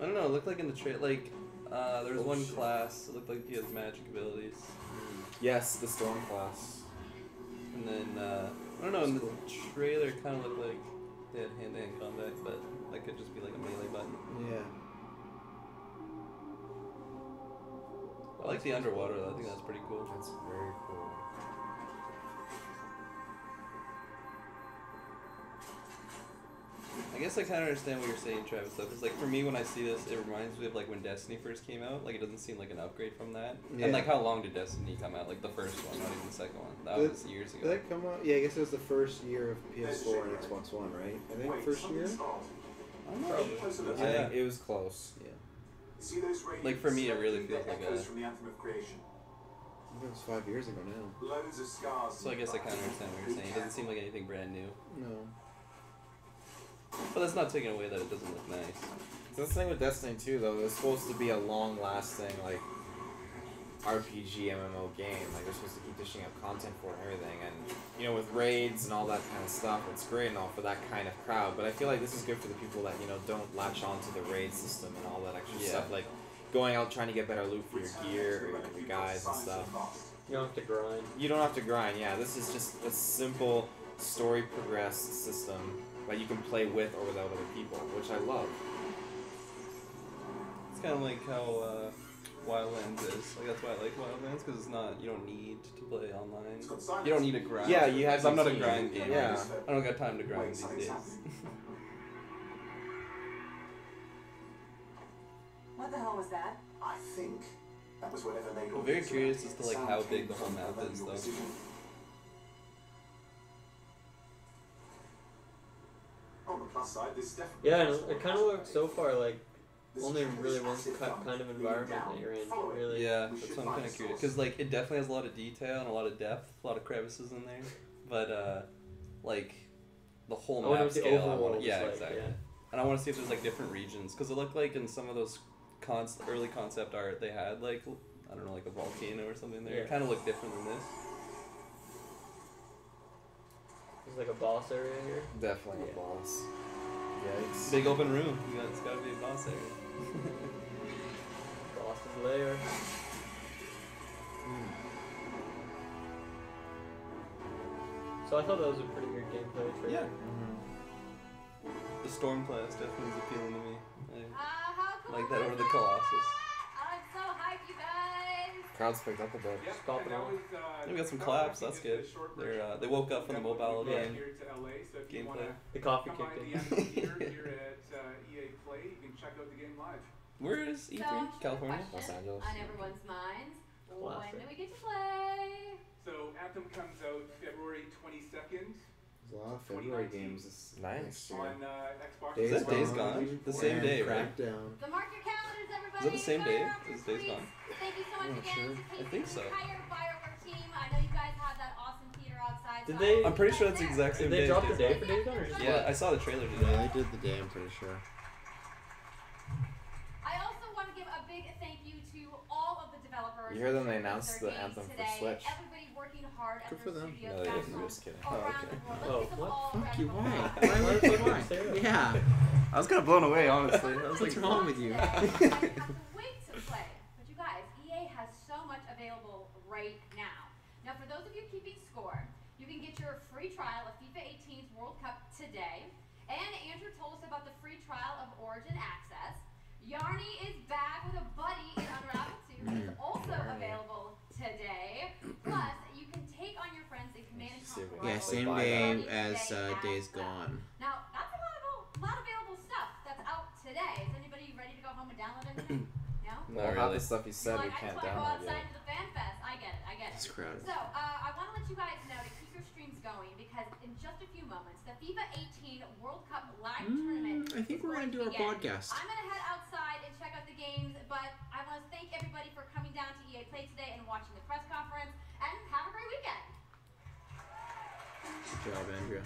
I don't know. It looked like in the trailer, like there was one class. It looked like he has magic abilities. Yes, the Storm class. And then I don't know. In the trailer, it kind of looked like they had hand-to-hand combat, but that could just be like a melee button. Yeah. I like the underwater though. I think that's pretty cool. That's very cool. I guess I kind of understand what you're saying, Travis, though, because, like, for me, when I see this, it reminds me of, like, when Destiny first came out. Like, it doesn't seem like an upgrade from that. Yeah. And, like, how long did Destiny come out? Like, the first one, not even the second one. That was years ago. Did that come out? Yeah, I guess it was the first year of PS4 and Xbox One, right? I think first year? I think it was close. Yeah. Like, for me, it really feels like a... From the Anthem of Creation. I think it was 5 years ago now. Loads of scars. So I guess I kind of understand what you're saying. It doesn't seem like anything brand new. No. But that's not taking away that it doesn't look nice. So the thing with Destiny 2, though, it's supposed to be a long-lasting, like, RPG MMO game. Like, they're supposed to keep dishing out content for it and everything. And, you know, with raids and all that kind of stuff, it's great and all for that kind of crowd. But I feel like this is good for the people that, you know, don't latch on to the raid system and all that extra stuff. Like, going out trying to get better loot for your gear or your guys and stuff. You don't have to grind. You don't have to grind, yeah. This is just a simple story progressed system that you can play with or without other people, which I love. It's kind of like how Wildlands is. Like, that's why I like Wildlands, because it's not, you don't need to play online. You don't need to grind. Yeah, you have. I'm not a grind gamer. Yeah. I don't got time to grind these days. What the hell was that? I think that was whatever made all I'm very these curious as to like how sound big the came whole from map that is, your though. decision. On the plus side, this definitely. Yeah, and it kind of looks so far like only really one kind of environment that you're in. Really. Yeah, that's what I'm kind of curious. Because, like, it definitely has a lot of detail and a lot of depth, a lot of crevices in there. But, like, the whole I wonder map what the scale, overworld is yeah, like, exactly. yeah. And I want to see if there's, like, different regions. Because it looked like in some of those early concept art, they had, like, I don't know, like a volcano or something there. Yeah. It kind of looked different than this. There's like a boss area here. Definitely a boss. Yikes. Big open room. It's got to be a boss area. Boss's lair. So I thought that was a pretty good gameplay trailer. Yeah. The Storm class definitely is appealing to me. How cool Like that was over the that? Colossus. I'm so hyped, you guys. Crowd's picked up a bit. Just popping off. Yeah, we got some claps. That's good. They woke up from the mobile game Here to LA, so if you gameplay. wanna The coffee come by kicked the in. end of the year here at EA Play, you can check out the game live. Where is E3? So, California? Los Angeles. On everyone's minds, when Classic. do we get to play? So Anthem comes out February 22nd There's a lot of February games this Nice. next year. on Xbox. Is that Days Gone? The same and day, right? Crackdown. So mark your calendars, everybody. Is that the same day Fire up your as Days screens. Gone? Thank you so much I'm not again sure. to I think so. the entire Firework team. I know you guys have that awesome theater outside. Did they? I'm pretty sure that's the exact same Did they day. drop as the Days day for Gone. Days Gone or just Yeah, I saw the trailer today. Yeah, they did the day. I'm pretty sure. I also want to give a big thank you to all of the developers. You heard them, they who announced their the games anthem for today. Switch. Everybody working hard at Good for their them. studios No, they back didn't. home Just kidding. around okay. the world. Oh, Let's give them what? all a Fuck round you, of why? applause. Why? Yeah. I was kind of blown away, honestly. I was What's like, wrong with you? I can't wait to play. But you guys, EA has so much available right now. Now, for those of you keeping score, you can get your free trial of FIFA 18's World Cup today. And Andrew told us about the free trial of Origin Access. Yarny is back with a buddy in Unravel 2, which is also available today. Plus, you can take on your friends in Command and Conquer. Yeah, same day as Days Gone. Now, that's a lot of available stuff that's out today. Is anybody ready to go home and download anything? No? Well, half the stuff you said You're we like, can't I just want to go download outside yet. to the fan fest. I get it. It's crowded. So, I want to let you guys know to keep your streams going because in just a few moments, the FIFA 18 World Cup live tournament I think we're going to do our begin. podcast. I'm going to head outside and check out the games, but I want to thank everybody for coming down to EA Play today and watching the press conference, and have a great weekend. Good job, Andrea.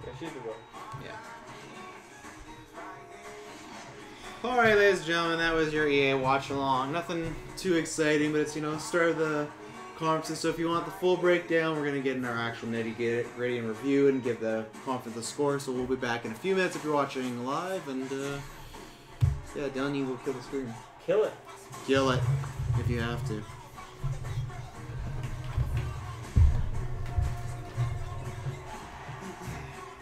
Yeah, she did well. Yeah. Alright, ladies and gentlemen, that was your EA watch along. Nothing too exciting, but it's, start of the conference. So if you want the full breakdown, we're going to get in our actual nitty-gritty and review and give the conference a score. So we'll be back in a few minutes if you're watching live. And, yeah, Dylan, you will kill the screen. Kill it. Kill it, if you have to.